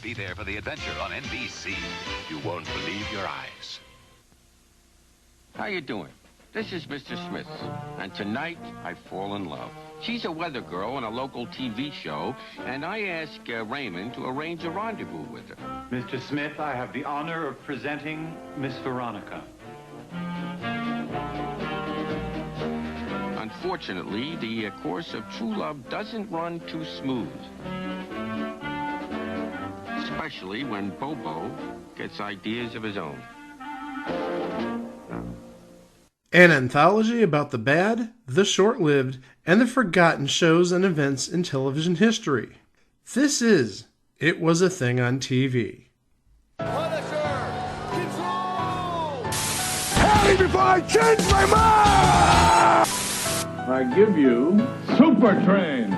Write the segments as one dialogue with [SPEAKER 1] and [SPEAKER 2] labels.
[SPEAKER 1] Be there for the adventure on NBC. You won't believe your eyes.
[SPEAKER 2] How you doing? This is Mr. Smith, and tonight I fall in love. She's a weather girl on a local TV show, and I ask Raymond to arrange a rendezvous with her.
[SPEAKER 3] Mr. Smith, I have the honor of presenting Miss Veronica.
[SPEAKER 2] Unfortunately, the course of true love doesn't run too smooth. Especially when Bobo gets ideas of his own.
[SPEAKER 4] An anthology about the bad, the short-lived, and the forgotten shows and events in television history. This is It Was a Thing on TV.
[SPEAKER 5] Punisher! Control!
[SPEAKER 6] Tell me before I change my mind!
[SPEAKER 7] I give you Super Train.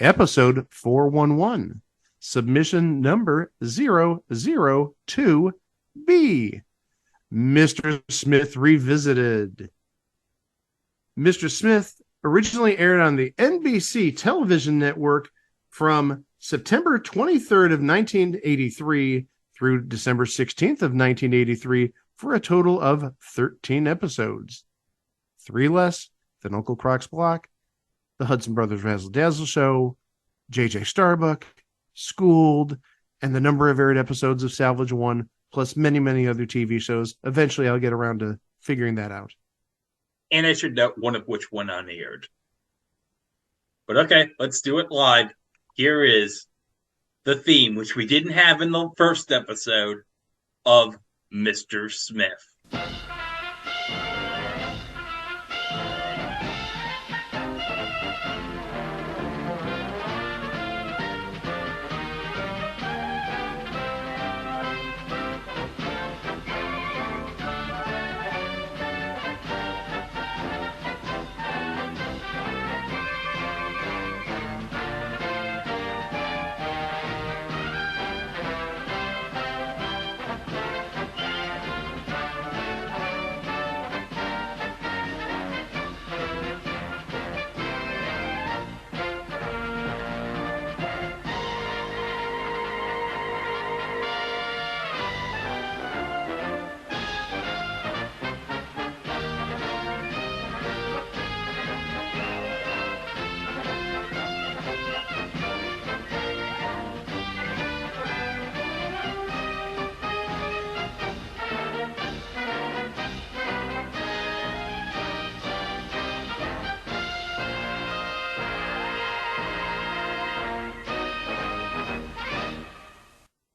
[SPEAKER 4] Episode 411. Submission number 002B. Mr. Smith Revisited. Mr. Smith originally aired on the NBC television network from September 23rd of 1983 through December 16th of 1983 for a total of 13 episodes. 3 less than Uncle Croc's Block, The Hudson Brothers Razzle Dazzle Show, J.J. Starbuck, Schooled, and the number of aired episodes of Salvage One, plus many, many other TV shows. Eventually, I'll get around to figuring that out.
[SPEAKER 8] And I should note one of which went unaired. But okay, let's do it live. Here is the theme, which we didn't have in the first episode, of Mr. Smith.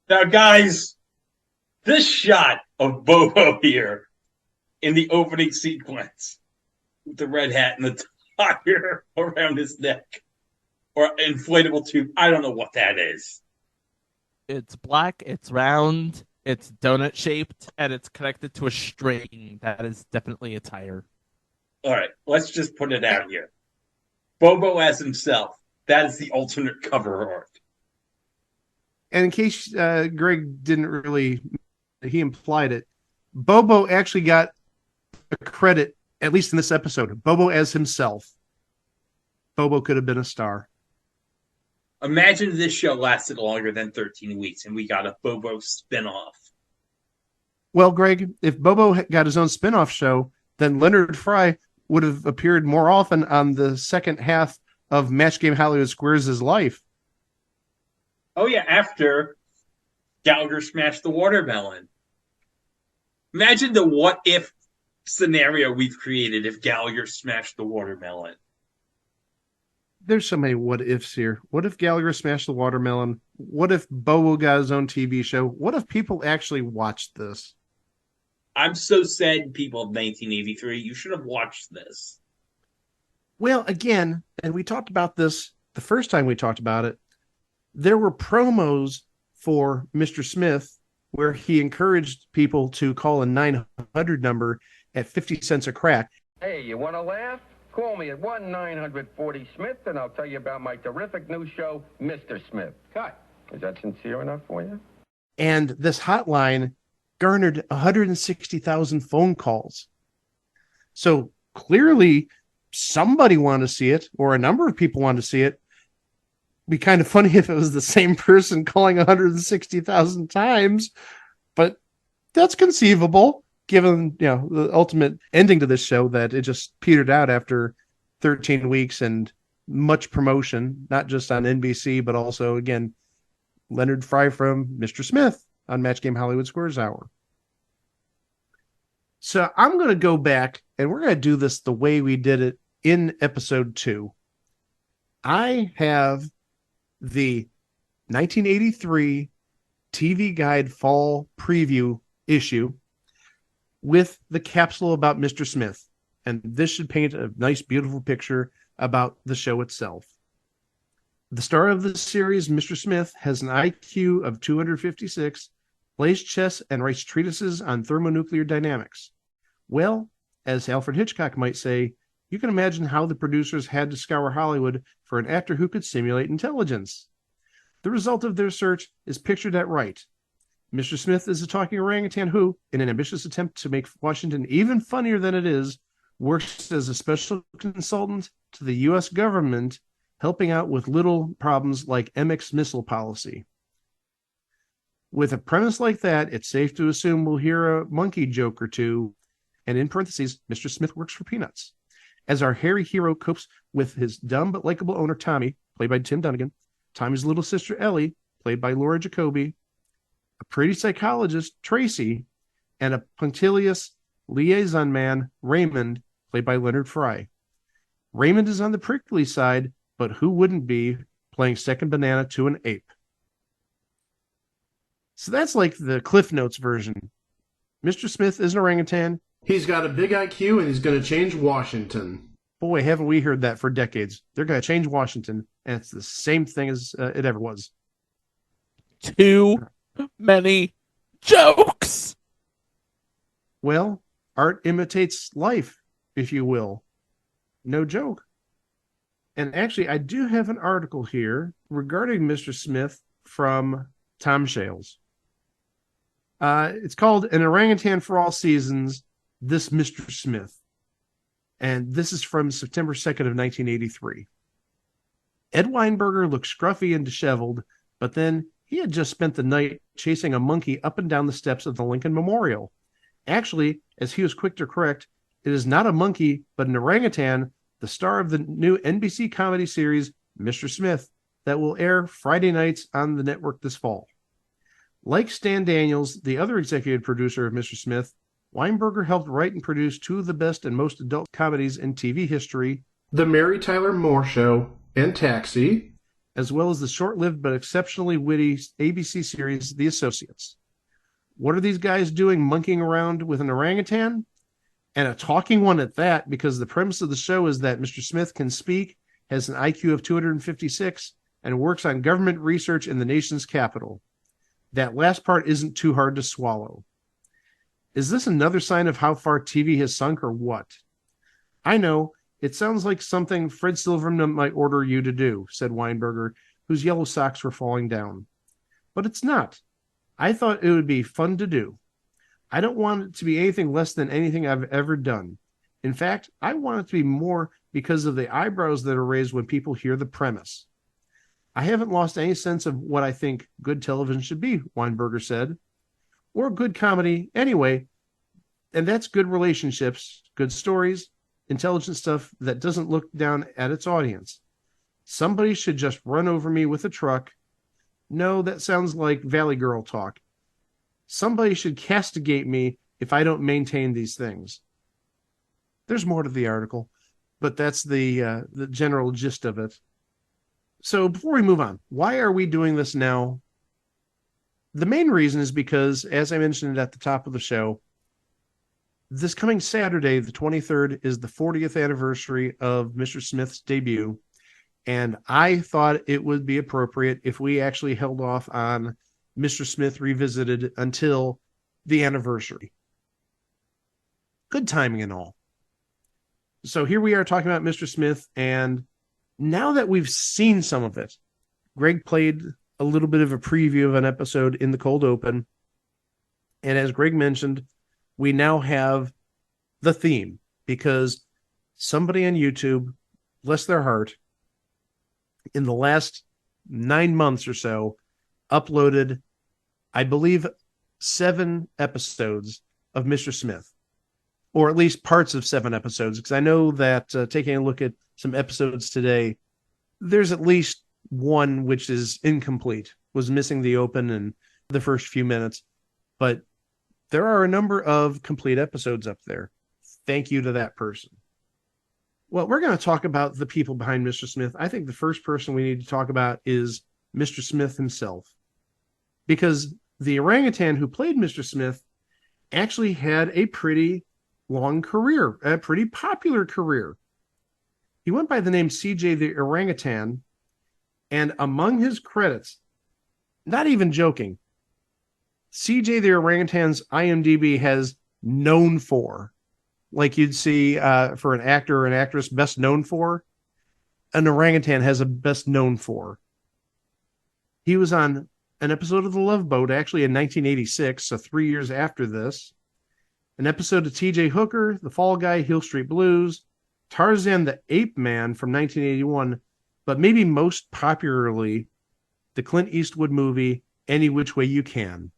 [SPEAKER 8] Now, guys, this shot of Bobo here in the opening sequence with the red hat and the tire around his neck, or inflatable tube, I don't know what that is.
[SPEAKER 9] It's black, it's round, it's donut-shaped, and it's connected to a string. That is definitely a tire.
[SPEAKER 8] All right, let's just put it out here. Bobo as himself, that is the alternate cover art.
[SPEAKER 4] And in case Greg didn't really, he implied it, Bobo actually got a credit, at least in this episode. Bobo as himself. Bobo could have been a star.
[SPEAKER 8] Imagine this show lasted longer than 13 weeks and we got a Bobo spinoff.
[SPEAKER 4] Well, Greg, if Bobo got his own spinoff show, then Leonard Frey would have appeared more often on the second half of Match Game Hollywood Squares' life.
[SPEAKER 8] Oh, yeah, after Gallagher smashed the watermelon. Imagine the what-if scenario we've created if Gallagher smashed the watermelon.
[SPEAKER 4] There's so many what-ifs here. What if Gallagher smashed the watermelon? What if Bobo got his own TV show? What if people actually watched this?
[SPEAKER 8] I'm so sad, people of 1983. You should have watched this.
[SPEAKER 4] Well, again, and we talked about this the first time we talked about it, there were promos for Mr. Smith where he encouraged people to call a 900 number at 50 cents a crack.
[SPEAKER 10] Hey, you want to laugh? Call me at 1-940-SMITH, and I'll tell you about my terrific new show, Mr. Smith. Cut. Is that sincere enough for you?
[SPEAKER 4] And this hotline garnered 160,000 phone calls. So clearly, somebody wanted to see it, or a number of people wanted to see it. Be kind of funny if it was the same person calling 160,000 times, but that's conceivable given, the ultimate ending to this show, that it just petered out after 13 weeks and much promotion, not just on NBC, but also, again, Leonard Frey from Mr. Smith on Match Game Hollywood Squares Hour. So I'm going to go back, and we're going to do this the way we did it in episode 2. I have the 1983 TV Guide Fall Preview issue with the capsule about Mr. Smith. And this should paint a nice, beautiful picture about the show itself. The star of the series, Mr. Smith, has an IQ of 256, plays chess, and writes treatises on thermonuclear dynamics. Well, as Alfred Hitchcock might say, you can imagine how the producers had to scour Hollywood for an actor who could simulate intelligence. The result of their search is pictured at right. Mr. Smith is a talking orangutan who, in an ambitious attempt to make Washington even funnier than it is, works as a special consultant to the U.S. government, helping out with little problems like MX missile policy. With a premise like that, it's safe to assume we'll hear a monkey joke or two, and in parentheses, Mr. Smith works for peanuts. As our hairy hero copes with his dumb but likable owner, Tommy, played by Tim Dunnigan, Tommy's little sister, Ellie, played by Laura Jacoby, a pretty psychologist, Tracy, and a punctilious liaison man, Raymond, played by Leonard Frey. Raymond is on the prickly side, but who wouldn't be, playing second banana to an ape? So that's like the Cliff Notes version. Mr. Smith is an orangutan. He's got a big IQ, and he's going to change Washington. Boy, haven't we heard that for decades. They're going to change Washington, and it's the same thing as it ever was.
[SPEAKER 9] Too many jokes.
[SPEAKER 4] Well, art imitates life, if you will. No joke. And actually, I do have an article here regarding Mr. Smith from Tom Shales. It's called An Orangutan for All Seasons, This Mr. Smith. And this is from September 2nd of 1983. Ed Weinberger looked scruffy and disheveled, but then he had just spent the night chasing a monkey up and down the steps of the Lincoln Memorial. Actually, as he was quick to correct, it is not a monkey, but an orangutan, the star of the new NBC comedy series, Mr. Smith, that will air Friday nights on the network this fall. Like Stan Daniels, the other executive producer of Mr. Smith, Weinberger helped write and produce two of the best and most adult comedies in TV history, The Mary Tyler Moore Show and Taxi, as well as the short-lived but exceptionally witty ABC series, The Associates. What are these guys doing monkeying around with an orangutan? And a talking one at that, because the premise of the show is that Mr. Smith can speak, has an IQ of 256, and works on government research in the nation's capital. That last part isn't too hard to swallow. Is this another sign of how far TV has sunk or what? I know, it sounds like something Fred Silverman might order you to do, said Weinberger, whose yellow socks were falling down. But it's not. I thought it would be fun to do. I don't want it to be anything less than anything I've ever done. In fact, I want it to be more because of the eyebrows that are raised when people hear the premise. I haven't lost any sense of what I think good television should be, Weinberger said. Or good comedy, anyway. And that's good relationships, good stories, intelligent stuff that doesn't look down at its audience. Somebody should just run over me with a truck. No, that sounds like Valley Girl talk. Somebody should castigate me if I don't maintain these things. There's more to the article, but that's the general gist of it. So before we move on, why are we doing this now? The main reason is because, as I mentioned at the top of the show, this coming Saturday, the 23rd, is the 40th anniversary of Mr. Smith's debut, and I thought it would be appropriate if we actually held off on Mr. Smith Revisited until the anniversary. Good timing and all. So here we are talking about Mr. Smith, and now that we've seen some of it, Greg played a little bit of a preview of an episode in the cold open, and as Greg mentioned, we now have the theme, because somebody on YouTube, bless their heart, in the last 9 months or so, uploaded, I believe, 7 episodes of Mr. Smith, or at least parts of 7 episodes, because I know that taking a look at some episodes today, there's at least one which is incomplete, was missing the open and the first few minutes, but there are a number of complete episodes up there. Thank you to that person. Well, we're going to talk about the people behind Mr. Smith. I think the first person we need to talk about is Mr. Smith himself, because the orangutan who played Mr. Smith actually had a pretty long career, a pretty popular career. He went by the name CJ the Orangutan, and among his credits, not even joking, CJ the Orangutan's IMDb has known for, like you'd see for an actor or an actress best known for, an orangutan has a best known for. He was on an episode of The Love Boat, actually in 1986, so 3 years after this. An episode of T.J. Hooker, The Fall Guy, Hill Street Blues, Tarzan the Ape Man from 1981, but maybe most popularly, the Clint Eastwood movie, Any Which Way You Can,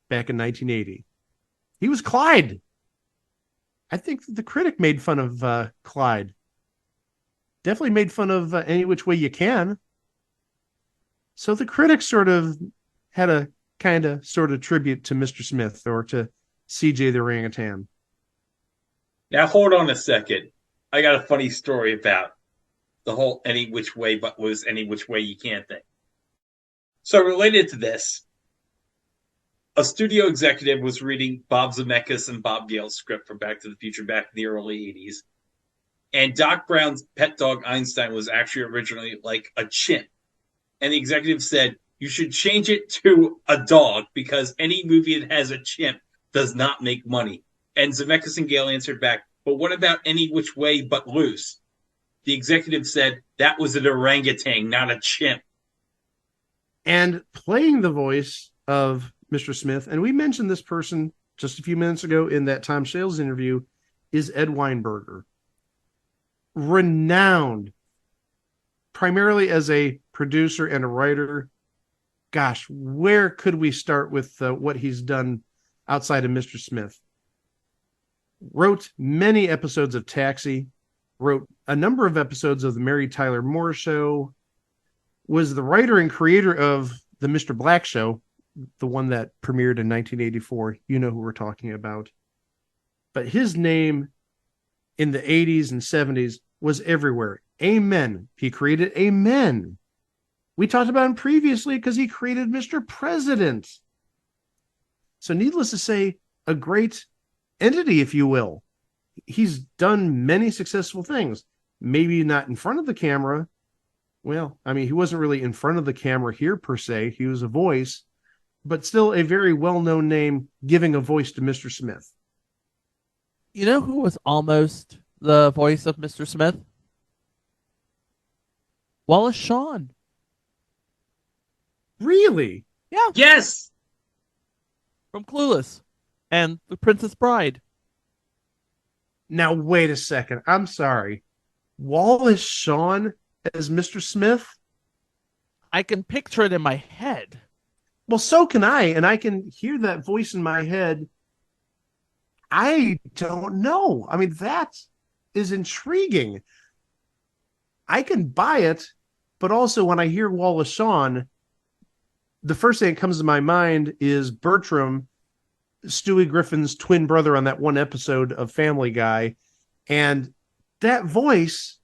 [SPEAKER 4] back in 1980. He was Clyde. I think the critic made fun of Clyde. Definitely made fun of Any Which Way You Can. So the critics sort of had a kind of sort of tribute to Mr. Smith or to CJ the Orangutan.
[SPEAKER 8] Now, hold on a second. I got a funny story about the whole any which way but was any which way you can thing. So related to this, a studio executive was reading Bob Zemeckis and Bob Gale's script for Back to the Future back in the early 80s. And Doc Brown's pet dog Einstein was actually originally like a chimp. And the executive said, you should change it to a dog because any movie that has a chimp does not make money. And Zemeckis and Gale answered back, but what about Any Which Way But Loose? The executive said, that was an orangutan, not a chimp.
[SPEAKER 4] And playing the voice of Mr. Smith, and we mentioned this person just a few minutes ago in that Tom Shales interview, is Ed Weinberger. Renowned, primarily as a producer and a writer. Gosh, where could we start with what he's done outside of Mr. Smith? Wrote many episodes of Taxi, wrote a number of episodes of The Mary Tyler Moore Show, was the writer and creator of The Mr. Black Show, the one that premiered in 1984. You know who we're talking about. But his name in the 80s and 70s was everywhere. Amen. He created Amen. We talked about him previously because he created Mr. President. So needless to say, a great entity, if you will. He's done many successful things. Maybe not in front of the camera. Well, I mean, he wasn't really in front of the camera here per se. He was a voice, but still a very well-known name giving a voice to Mr. Smith.
[SPEAKER 9] You know who was almost the voice of Mr. Smith? Wallace Shawn.
[SPEAKER 4] Really?
[SPEAKER 9] Yeah.
[SPEAKER 8] Yes!
[SPEAKER 9] From Clueless and The Princess Bride.
[SPEAKER 4] Now, wait a second. I'm sorry. Wallace Shawn as Mr. Smith?
[SPEAKER 9] I can picture it in my head.
[SPEAKER 4] Well, so can I, and I can hear that voice in my head. I don't know. I mean, that is intriguing. I can buy it, but also when I hear Wallace Shawn, the first thing that comes to my mind is Bertram, Stewie Griffin's twin brother on that one episode of Family Guy. And that voice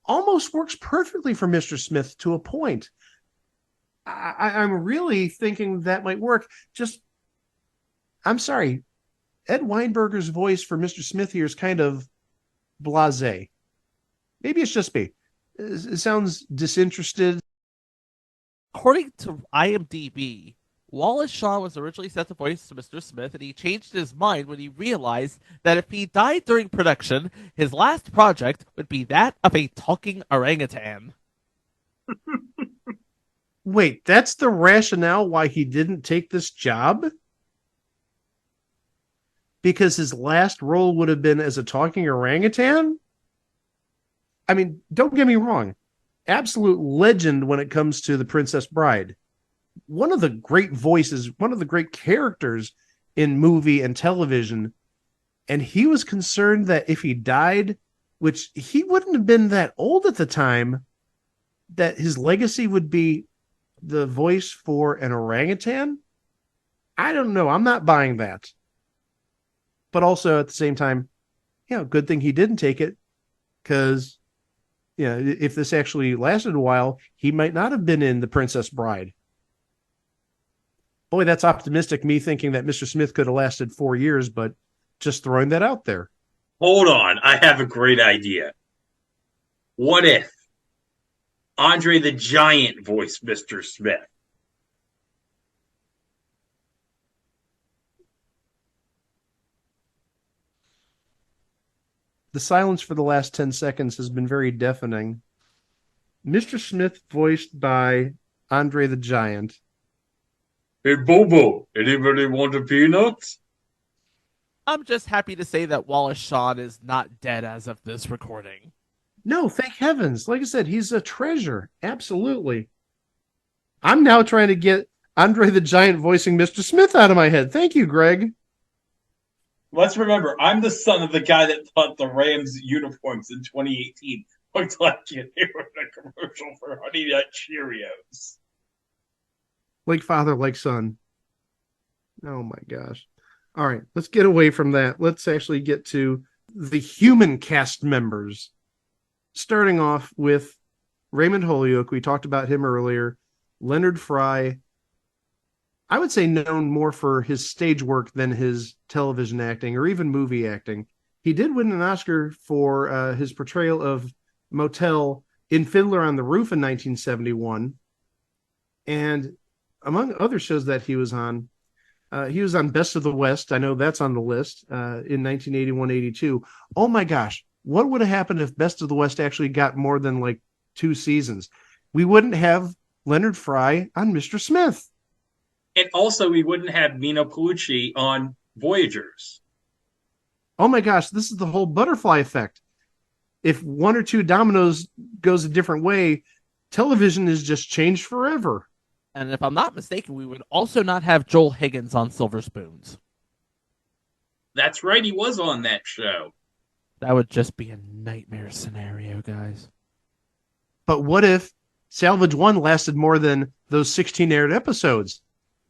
[SPEAKER 4] almost works perfectly for Mr. Smith to a point. I'm really thinking that might work. I'm sorry. Ed Weinberger's voice for Mr. Smith here is kind of blasé. Maybe it's just me. It sounds disinterested.
[SPEAKER 9] According to IMDb, Wallace Shawn was originally set to voice to Mr. Smith, and he changed his mind when he realized that if he died during production, his last project would be that of a talking orangutan.
[SPEAKER 4] Wait, that's the rationale why he didn't take this job? Because his last role would have been as a talking orangutan? I mean, don't get me wrong. Absolute legend when it comes to The Princess Bride. One of the great voices, one of the great characters in movie and television. And he was concerned that if he died, which he wouldn't have been that old at the time, that his legacy would be the voice for an orangutan. I don't know. I'm not buying that. But also at the same time, good thing he didn't take it, because if this actually lasted a while, he might not have been in The Princess Bride. Boy, that's optimistic, me thinking that Mr. Smith could have lasted 4 years, but just throwing that out there.
[SPEAKER 8] Hold on. I have a great idea. What if Andre the Giant voiced Mr. Smith?
[SPEAKER 4] The silence for the last 10 seconds has been very deafening. Mr. Smith voiced by Andre the Giant.
[SPEAKER 8] Hey, Bobo, anybody want a peanut?
[SPEAKER 9] I'm just happy to say that Wallace Shawn is not dead as of this recording.
[SPEAKER 4] No, thank heavens. Like I said, he's a treasure. Absolutely. I'm now trying to get Andre the Giant voicing Mr. Smith out of my head. Thank you, Greg.
[SPEAKER 8] Let's remember, I'm the son of the guy that thought the Rams uniforms in 2018 looked like they were in a commercial for Honey Nut Cheerios.
[SPEAKER 4] Like father, like son. Oh my gosh. All right, let's get away from that. Let's actually get to the human cast members. Starting off with Raymond Holyoke. We talked about him earlier. Leonard Frey. I would say known more for his stage work than his television acting or even movie acting. He did win an Oscar for his portrayal of Motel in Fiddler on the Roof in 1971. And among other shows that he was on Best of the West. I know that's on the list in 1981-82. Oh my gosh. What would have happened if Best of the West actually got more than like 2 seasons? We wouldn't have Leonard Frey on Mr. Smith.
[SPEAKER 8] And also, we wouldn't have Nino Palucci on Voyagers.
[SPEAKER 4] Oh my gosh, this is the whole butterfly effect. If 1 or 2 dominoes goes a different way, television is just changed forever.
[SPEAKER 9] And if I'm not mistaken, we would also not have Joel Higgins on Silver Spoons.
[SPEAKER 8] That's right, he was on that show.
[SPEAKER 9] That would just be a nightmare scenario, guys.
[SPEAKER 4] But what if Salvage 1 lasted more than those 16 aired episodes?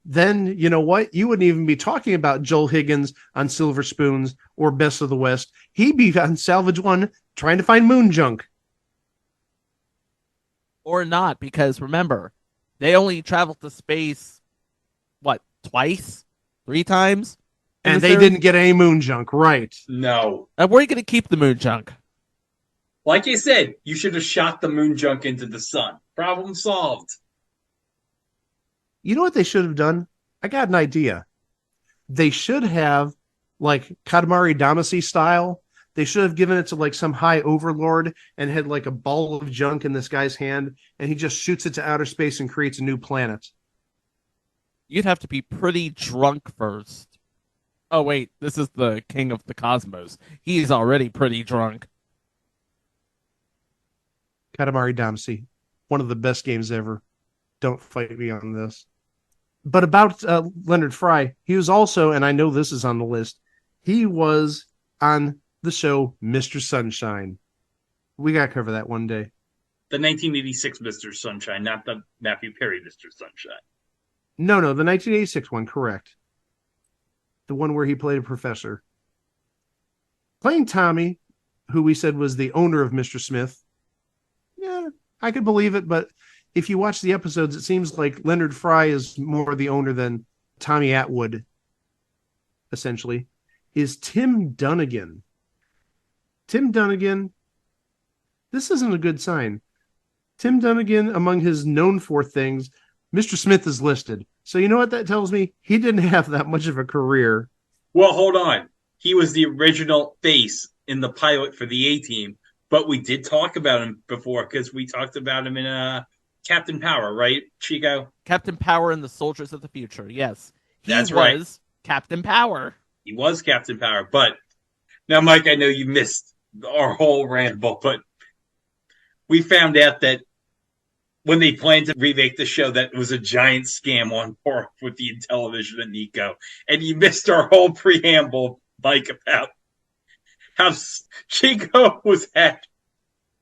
[SPEAKER 4] Then, you know what? You wouldn't even be talking about Joel Higgins on Silver Spoons or Best of the West. He'd be on Salvage 1 trying to find moon junk.
[SPEAKER 9] Or not, because remember, they only traveled to space, twice? 3 times?
[SPEAKER 4] And they didn't get any moon junk, right?
[SPEAKER 8] No.
[SPEAKER 9] And where are you going to keep the moon junk?
[SPEAKER 8] Like I said, you should have shot the moon junk into the sun. Problem solved.
[SPEAKER 4] You know what they should have done? I got an idea. They should have, like, Katamari Damacy style. They should have given it to, like, some high overlord and had, like, a ball of junk in this guy's hand, and he just shoots it to outer space and creates a new planet.
[SPEAKER 9] You'd have to be pretty drunk first. Oh, wait, this is the king of the cosmos. He's already pretty drunk.
[SPEAKER 4] Katamari Damacy, one of the best games ever. Don't fight me on this. But about Leonard Frey, he was also, and I know this is on the list, he was on the show Mr. Sunshine. We got to cover that one day.
[SPEAKER 8] The 1986 Mr. Sunshine, not the Matthew Perry Mr. Sunshine.
[SPEAKER 4] No, the 1986 one, correct. The one where he played a professor. Playing Tommy, who we said was the owner of Mr. Smith. Yeah, I could believe it, but if you watch the episodes, it seems like Leonard Frey is more the owner than Tommy Atwood, essentially, is Tim Dunnigan. Tim Dunnigan, this isn't a good sign. Tim Dunnigan, among his known for things, Mr. Smith is listed. So you know what that tells me? He didn't have that much of a career.
[SPEAKER 8] Well, hold on. He was the original face in the pilot for the A-Team, but we did talk about him before because we talked about him in Captain Power, right, Chico?
[SPEAKER 9] Captain Power and the Soldiers of the Future, yes.
[SPEAKER 8] That's right.
[SPEAKER 9] He was Captain Power.
[SPEAKER 8] He was Captain Power, but now, Mike, I know you missed our whole ramble, but we found out that when they planned to remake the show, that it was a giant scam on par with the Intellivision and Nico. And you missed our whole preamble, Mike, about how Chico was at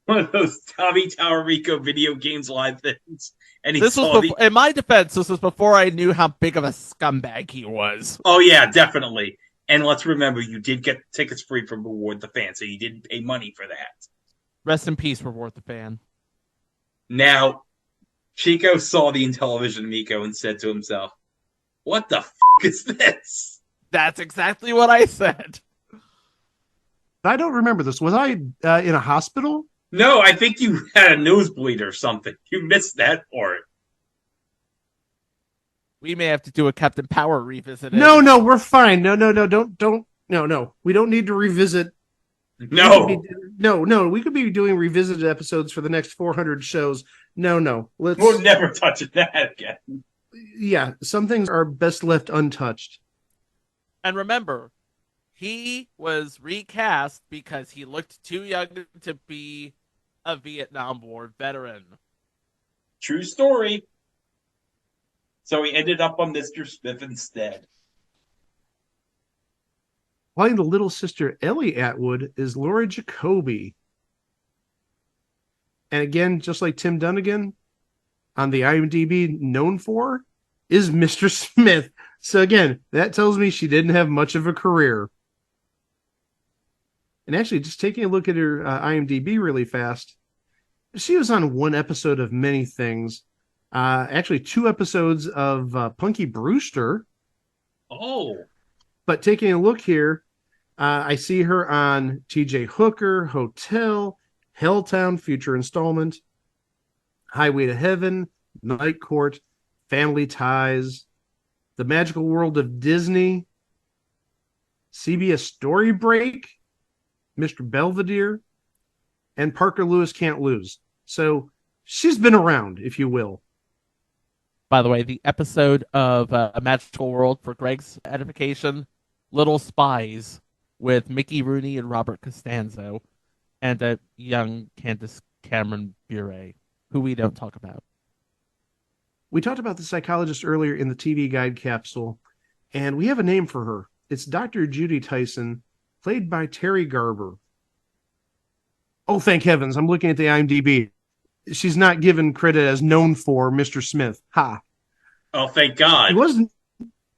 [SPEAKER 8] one of those Tommy Tallarico video games live things. And he
[SPEAKER 9] in my defense, this was before I knew how big of a scumbag he was.
[SPEAKER 8] Oh, yeah, definitely. And let's remember, you did get tickets free from Reward the Fan, so you didn't pay money for that.
[SPEAKER 9] Rest in peace, Reward the Fan.
[SPEAKER 8] Now, Chico saw the Intellivision Nico and said to himself, what the is this?
[SPEAKER 9] That's exactly what I said.
[SPEAKER 4] I don't remember this. Was I in a hospital?
[SPEAKER 8] No, I think you had a nosebleed or something. You missed that part.
[SPEAKER 9] We may have to do a Captain Power revisit.
[SPEAKER 4] No, we're fine. No, don't. We don't need to revisit.
[SPEAKER 8] No.
[SPEAKER 4] We could be doing revisited episodes for the next 400 shows. No.
[SPEAKER 8] We're never touching that again.
[SPEAKER 4] Yeah, some things are best left untouched.
[SPEAKER 9] And remember, he was recast because he looked too young to be a Vietnam War veteran.
[SPEAKER 8] True story. So he ended up on Mr. Smith instead.
[SPEAKER 4] Playing the little sister Ellie Atwood is Laura Jacoby. And again, just like Tim Dunnigan, on the IMDb known for, is Mr. Smith. So again, that tells me she didn't have much of a career. And actually, just taking a look at her IMDb really fast, she was on one episode of many things. Actually, 2 episodes of Punky Brewster.
[SPEAKER 8] Oh.
[SPEAKER 4] But taking a look here, I see her on TJ Hooker, Hotel, Helltown, Future Installment, Highway to Heaven, Night Court, Family Ties, The Magical World of Disney, CBS Story Break, Mr. Belvedere, and Parker Lewis Can't Lose. So she's been around, if you will.
[SPEAKER 9] By the way, the episode of A Magical World, for Greg's edification, Little Spies, with Mickey Rooney and Robert Costanzo, and a young Candace Cameron Bure, who we don't talk about.
[SPEAKER 4] We talked about the psychologist earlier in the TV Guide capsule, and we have a name for her. It's Dr. Judy Tyson, played by Terry Garber. Oh, thank heavens. I'm looking at the IMDb. She's not given credit as known for Mr. Smith. Ha.
[SPEAKER 8] Oh, thank God.
[SPEAKER 4] She wasn't.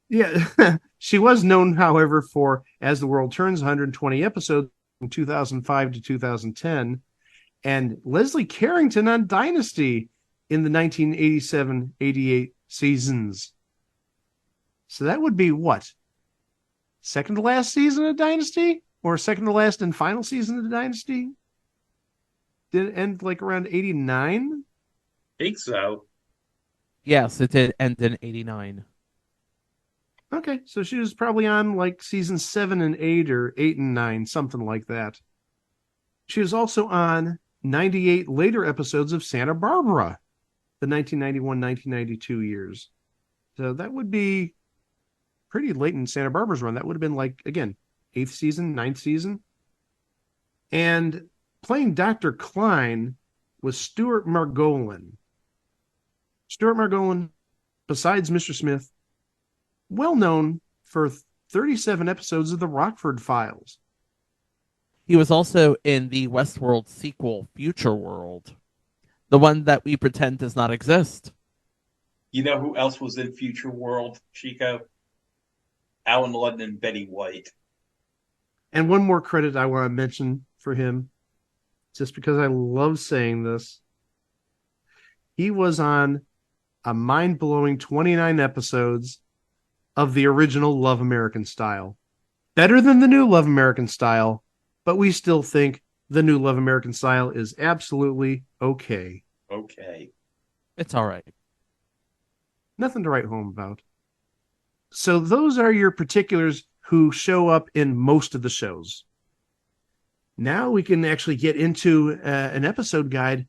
[SPEAKER 4] Yeah. She was known, however, for As the World Turns, 120 episodes from 2005 to 2010, and Leslie Carrington on Dynasty in the 1987-88 seasons. So that would be what? Second to last season of Dynasty? Or second to last and final season of Dynasty? Did it end like around 89?
[SPEAKER 8] I think so.
[SPEAKER 9] Yes, it did end in 89.
[SPEAKER 4] Okay, so she was probably on like season 7 and 8 or 8 and 9, something like that. She was also on 98 later episodes of Santa Barbara, the 1991-1992 years. So that would be pretty late in Santa Barbara's run. That would have been like, again, 8th season, 9th season. And playing Dr. Klein was Stuart Margolin. Stuart Margolin, besides Mr. Smith, well known for 37 episodes of the Rockford Files.
[SPEAKER 9] He was also in the Westworld sequel, Future World, the one that we pretend does not exist.
[SPEAKER 8] You know who else was in Future World, Chico? Alan Ludden and Betty White.
[SPEAKER 4] And one more credit I want to mention for him, just because I love saying this. He was on a mind-blowing 29 episodes of the original Love American Style. Better than the new Love American Style, but we still think the new Love American Style is absolutely okay.
[SPEAKER 8] Okay.
[SPEAKER 9] It's all right.
[SPEAKER 4] Nothing to write home about. So those are your particulars who show up in most of the shows. Now we can actually get into an episode guide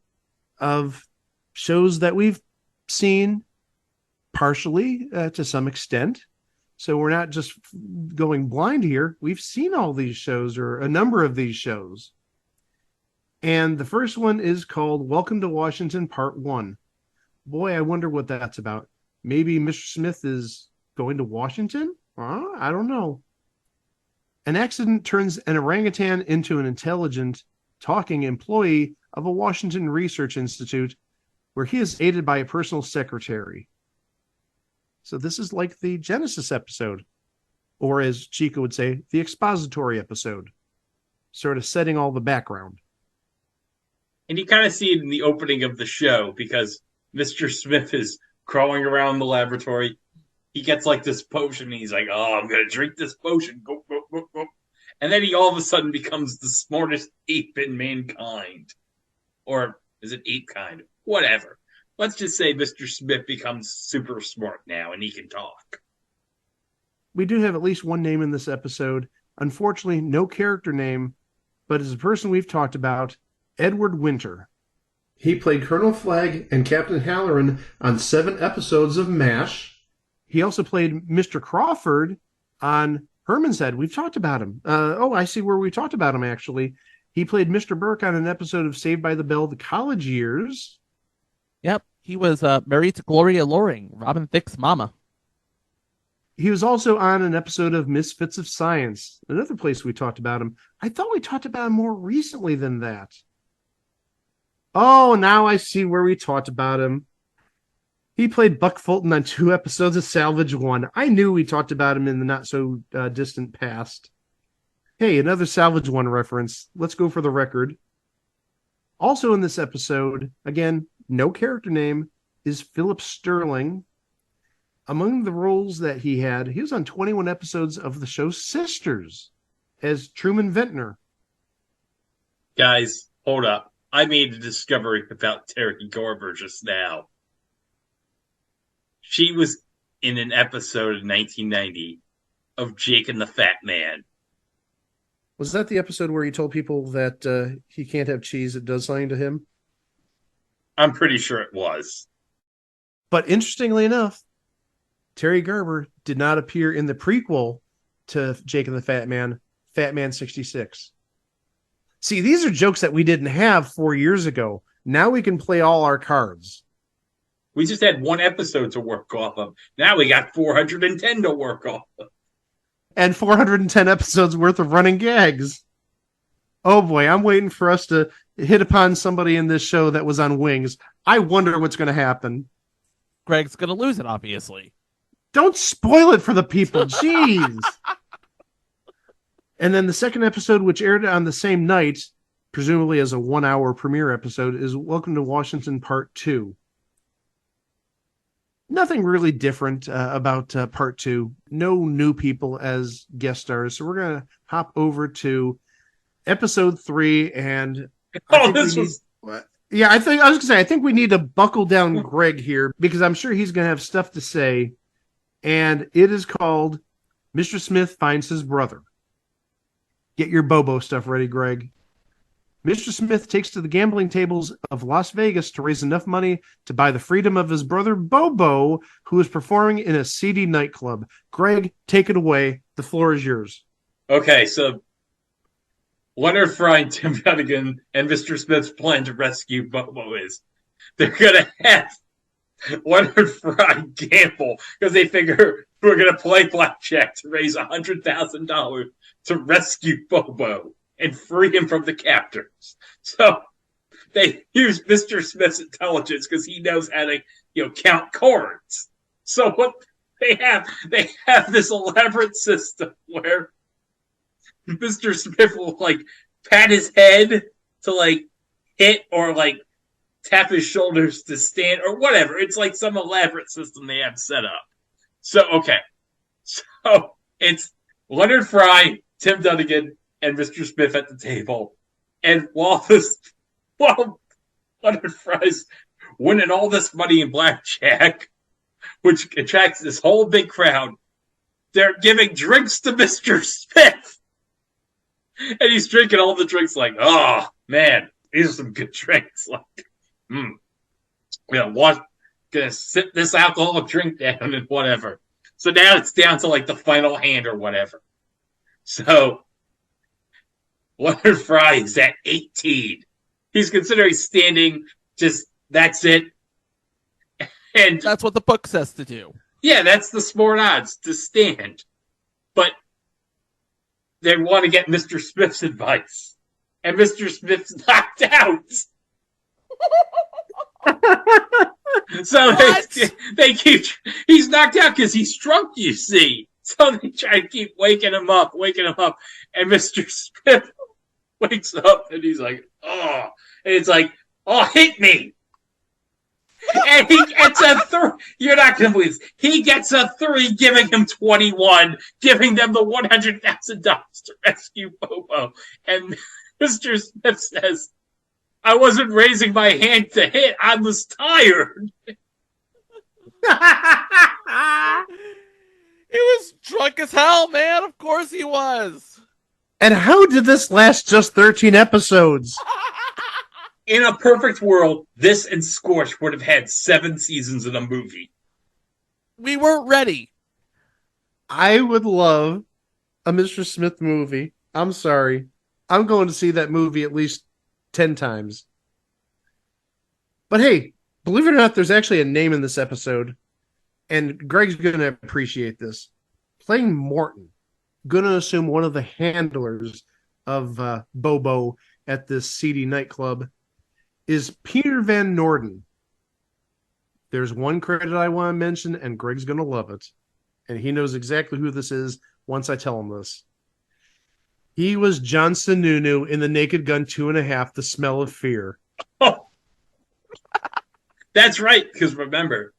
[SPEAKER 4] of shows that we've seen partially to some extent. So we're not just going blind here. We've seen all these shows, or a number of these shows. And the first one is called Welcome to Washington Part 1. Boy, I wonder what that's about. Maybe Mr. Smith is going to Washington? I don't know. An accident turns an orangutan into an intelligent, talking employee of a Washington Research Institute where he is aided by a personal secretary. So this is like the Genesis episode, or as Chico would say, the expository episode, sort of setting all the background.
[SPEAKER 8] And you kind of see it in the opening of the show because Mr. Smith is crawling around the laboratory. He gets like this potion. And he's like, "Oh, I'm going to drink this potion." Go, go, go, go. And then he all of a sudden becomes the smartest ape in mankind. Or is it ape kind? Whatever. Let's just say Mr. Smith becomes super smart now and he can talk.
[SPEAKER 4] We do have at least one name in this episode. Unfortunately, no character name, but it's a person we've talked about, Edward Winter. He played Colonel Flagg and Captain Halloran on 7 episodes of MASH. He also played Mr. Crawford on Herman's Head. We've talked about him. I see where we talked about him, actually. He played Mr. Burke on an episode of Saved by the Bell, The College Years.
[SPEAKER 9] Yep, he was married to Gloria Loring, Robin Thicke's mama.
[SPEAKER 4] He was also on an episode of Misfits of Science, another place we talked about him. I thought we talked about him more recently than that. Oh, now I see where we talked about him. He played Buck Fulton on 2 episodes of Salvage 1. I knew we talked about him in the not-so-distant past. Hey, another Salvage 1 reference. Let's go for the record. Also in this episode, again, no character name, is Philip Sterling. Among the roles that he was on 21 episodes of the show Sisters as Truman Ventnor.
[SPEAKER 8] Guys, hold up. I made a discovery about Terry Garber just now. She was in an episode of 1990 of Jake and the Fat Man.
[SPEAKER 4] Was that the episode where he told people that he can't have cheese, it does something to him?
[SPEAKER 8] I'm pretty sure it was.
[SPEAKER 4] But interestingly enough, Terry Garber did not appear in the prequel to Jake and the Fat Man 66. See, these are jokes that we didn't have 4 years ago. Now we can play all our cards.
[SPEAKER 8] We just had 1 episode to work off of. Now we got 410 to work off of.
[SPEAKER 4] And 410 episodes worth of running gags. Oh boy, I'm waiting for us to hit upon somebody in this show that was on Wings. I wonder what's going to happen.
[SPEAKER 9] Greg's going to lose it, obviously.
[SPEAKER 4] Don't spoil it for the people. Jeez. And then the second episode, which aired on the same night, presumably as a 1-hour premiere episode, is Welcome to Washington Part 2. Nothing really different about Part 2. No new people as guest stars. So we're going to hop over to Episode 3. And I think we need to buckle down Greg here because I'm sure he's going to have stuff to say. And it is called Mr. Smith Finds His Brother. Get your Bobo stuff ready, Greg. Mr. Smith takes to the gambling tables of Las Vegas to raise enough money to buy the freedom of his brother Bobo, who is performing in a seedy nightclub. Greg, take it away. The floor is yours.
[SPEAKER 8] Okay, so Leonard Frey, Tim Dunnigan, and Mr. Smith's plan to rescue Bobo is they're going to have Leonard Frey gamble because they figure we're going to play blackjack to raise $100,000 to rescue Bobo and free him from the captors. So they use Mr. Smith's intelligence because he knows how to, count cards. So what they have this elaborate system where Mr. Smith will pat his head to hit or tap his shoulders to stand or whatever. It's like some elaborate system they have set up. So it's Leonard Frey, Tim Dunnigan, and Mr. Smith at the table. And while Leonard Frey's winning all this money in blackjack, which attracts this whole big crowd, they're giving drinks to Mr. Smith. And he's drinking all the drinks oh, man, these are some good drinks. Gonna sip this alcoholic drink down and whatever. So now it's down to the final hand or whatever. So Leonard Frey is at 18. He's considering standing. Just that's it. And
[SPEAKER 9] That's what the book says to do.
[SPEAKER 8] yeah, that's the smart odds to stand. But they want to get Mr. Smith's advice, and Mr. Smith's knocked out. So they keep. He's knocked out because he's drunk. You see, so they try to keep waking him up, and Mr. Smith wakes up and he's like, "Oh," and it's like, "Oh, hit me." And he gets a 3. You're not going to believe this. He gets a 3, giving him 21, giving them the $100,000 to rescue Bobo. And Mr. Smith says, "I wasn't raising my hand to hit. I was tired."
[SPEAKER 9] He was drunk as hell, man. Of course he was.
[SPEAKER 4] And how did this last just 13 episodes?
[SPEAKER 8] In a perfect world, this and Scorch would have had 7 seasons in a movie.
[SPEAKER 9] We weren't ready.
[SPEAKER 4] I would love a Mr. Smith movie. I'm sorry. I'm going to see that movie at least 10 times. But hey, believe it or not, there's actually a name in this episode. And Greg's going to appreciate this. Playing Morton. Going to assume one of the handlers of Bobo at this seedy nightclub is Peter Van Norden. There's one credit I want to mention, and Greg's going to love it. And he knows exactly who this is once I tell him this. He was John Sununu in The Naked Gun 2.5, The Smell of Fear.
[SPEAKER 8] Oh. That's right, because remember,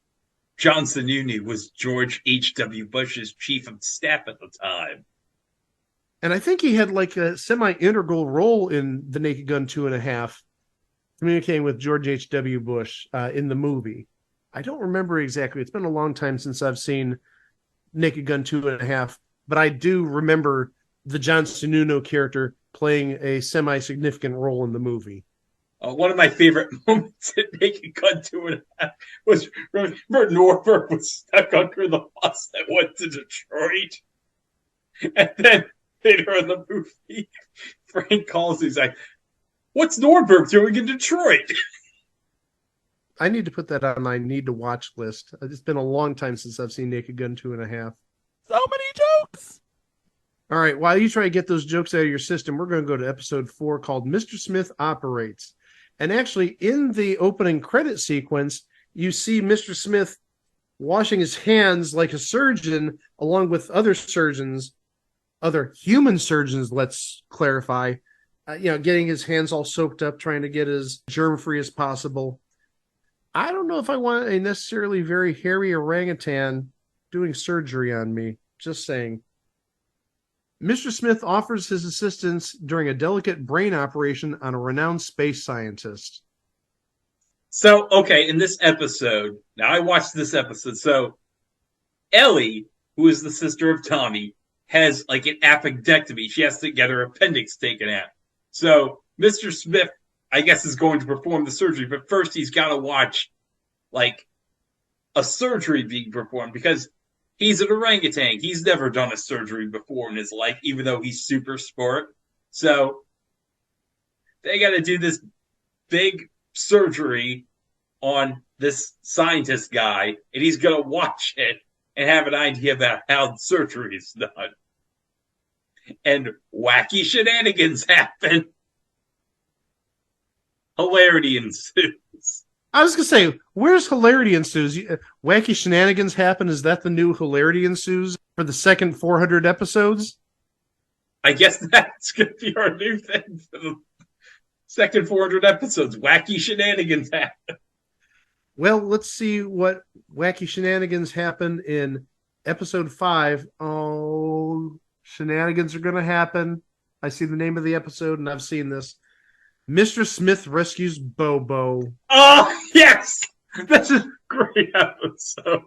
[SPEAKER 8] John Sununu was George H.W. Bush's chief of staff at the time.
[SPEAKER 4] And I think he had like a semi-integral role in The Naked Gun 2.5, communicating with George H.W. Bush in the movie. I don't remember exactly. It's been a long time since I've seen Naked Gun 2.5, but I do remember the John Sununu character playing a semi-significant role in the movie.
[SPEAKER 8] One of my favorite moments in Naked Gun 2.5 was, remember Norberg was stuck under the bus that went to Detroit? And then later in the movie, Frank calls, he's like, "What's Norberg doing in Detroit?"
[SPEAKER 4] I need to put that on my need to watch list. It's been a long time since I've seen Naked Gun 2.5.
[SPEAKER 9] So many jokes.
[SPEAKER 4] All right, while you try to get those jokes out of your system, we're going to go to episode 4 called Mr. Smith Operates. And actually, in the opening credit sequence, you see Mr. Smith washing his hands like a surgeon, along with other surgeons, other human surgeons, let's clarify, getting his hands all soaked up, trying to get as germ-free as possible. I don't know if I want a necessarily very hairy orangutan doing surgery on me. Just saying. Mr. Smith offers his assistance during a delicate brain operation on a renowned space scientist.
[SPEAKER 8] So, okay, in this episode, now I watched this episode, so Ellie, who is the sister of Tommy, has like an appendectomy. She has to get her appendix taken out. So Mr. Smith, I guess, is going to perform the surgery, but first he's got to watch like a surgery being performed because he's an orangutan. He's never done a surgery before in his life, even though he's super smart. So they got to do this big surgery on this scientist guy, and he's going to watch it and have an idea about how the surgery is done. And wacky shenanigans happen. Hilarity ensues.
[SPEAKER 4] I was going to say, where's hilarity ensues? Wacky shenanigans happen? Is that the new hilarity ensues for the second 400 episodes?
[SPEAKER 8] I guess that's going to be our new thing for the second 400 episodes. Wacky shenanigans happen.
[SPEAKER 4] Well, let's see what wacky shenanigans happen in episode 5. Oh, shenanigans are going to happen. I see the name of the episode, and I've seen this. Mr. Smith rescues Bobo.
[SPEAKER 8] Oh, yes! That's a great episode.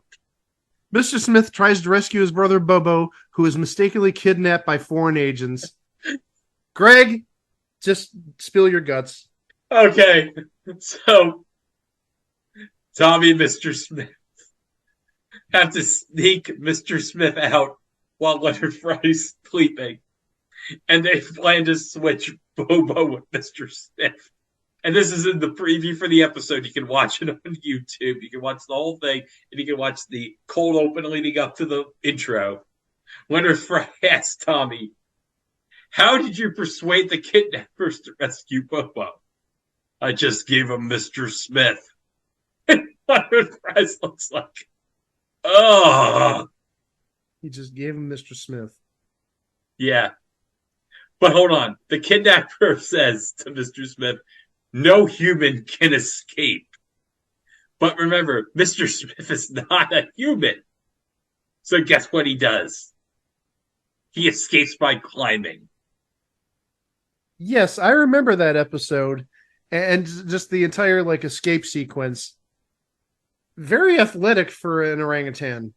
[SPEAKER 4] Mr. Smith tries to rescue his brother Bobo, who is mistakenly kidnapped by foreign agents. Greg, just spill your guts.
[SPEAKER 8] Okay, so Tommy and Mr. Smith have to sneak Mr. Smith out while Leonard Frey's sleeping. And they plan to switch Bobo with Mr. Smith. And this is in the preview for the episode. You can watch it on YouTube. You can watch the whole thing, and you can watch the cold open leading up to the intro. Leonard Frey asked Tommy, "How did you persuade the kidnappers to rescue Bobo?" "I just gave him Mr. Smith." And Leonard Frey looks like, oh.
[SPEAKER 4] He just gave him Mr. Smith.
[SPEAKER 8] Yeah. But hold on. The kidnapper says to Mr. Smith, "No human can escape." But remember, Mr. Smith is not a human. So guess what he does? He escapes by climbing.
[SPEAKER 4] Yes, I remember that episode and just the entire like escape sequence. Very athletic for an orangutan.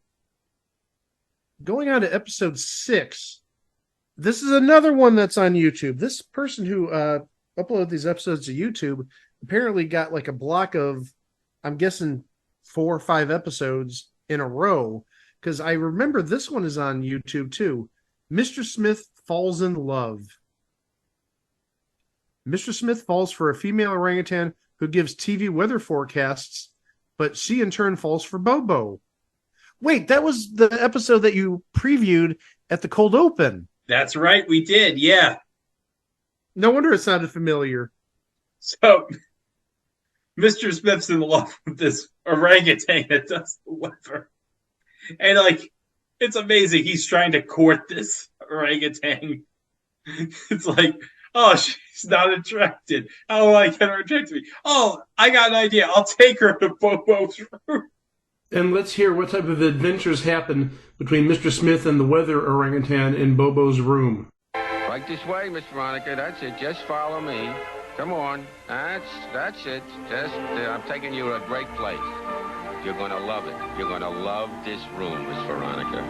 [SPEAKER 4] Going on to episode 6. This is another one that's on YouTube. This person who uploaded these episodes to YouTube apparently got like a block of, I'm guessing, 4 or 5 episodes in a row. Because I remember this one is on YouTube too. Mr. Smith falls in love. Mr. Smith falls for a female orangutan who gives TV weather forecasts, but she in turn falls for Bobo. Wait, that was the episode that you previewed at the cold open.
[SPEAKER 8] That's right, we did, yeah.
[SPEAKER 4] No wonder it sounded familiar.
[SPEAKER 8] So, Mr. Smith's in love with this orangutan that does the weather. And, like, it's amazing. He's trying to court this orangutan. It's like, oh, she's not attracted. How do I get her attracted to me? Oh, I got an idea. I'll take her to Bobo's room.
[SPEAKER 4] And let's hear what type of adventures happen between Mr. Smith and the weather orangutan in Bobo's room.
[SPEAKER 10] Right this way, Miss Veronica. That's it. Just follow me. Come on. That's it. Just, I'm taking you to a great place. You're going to love it. You're going to love this room, Miss Veronica.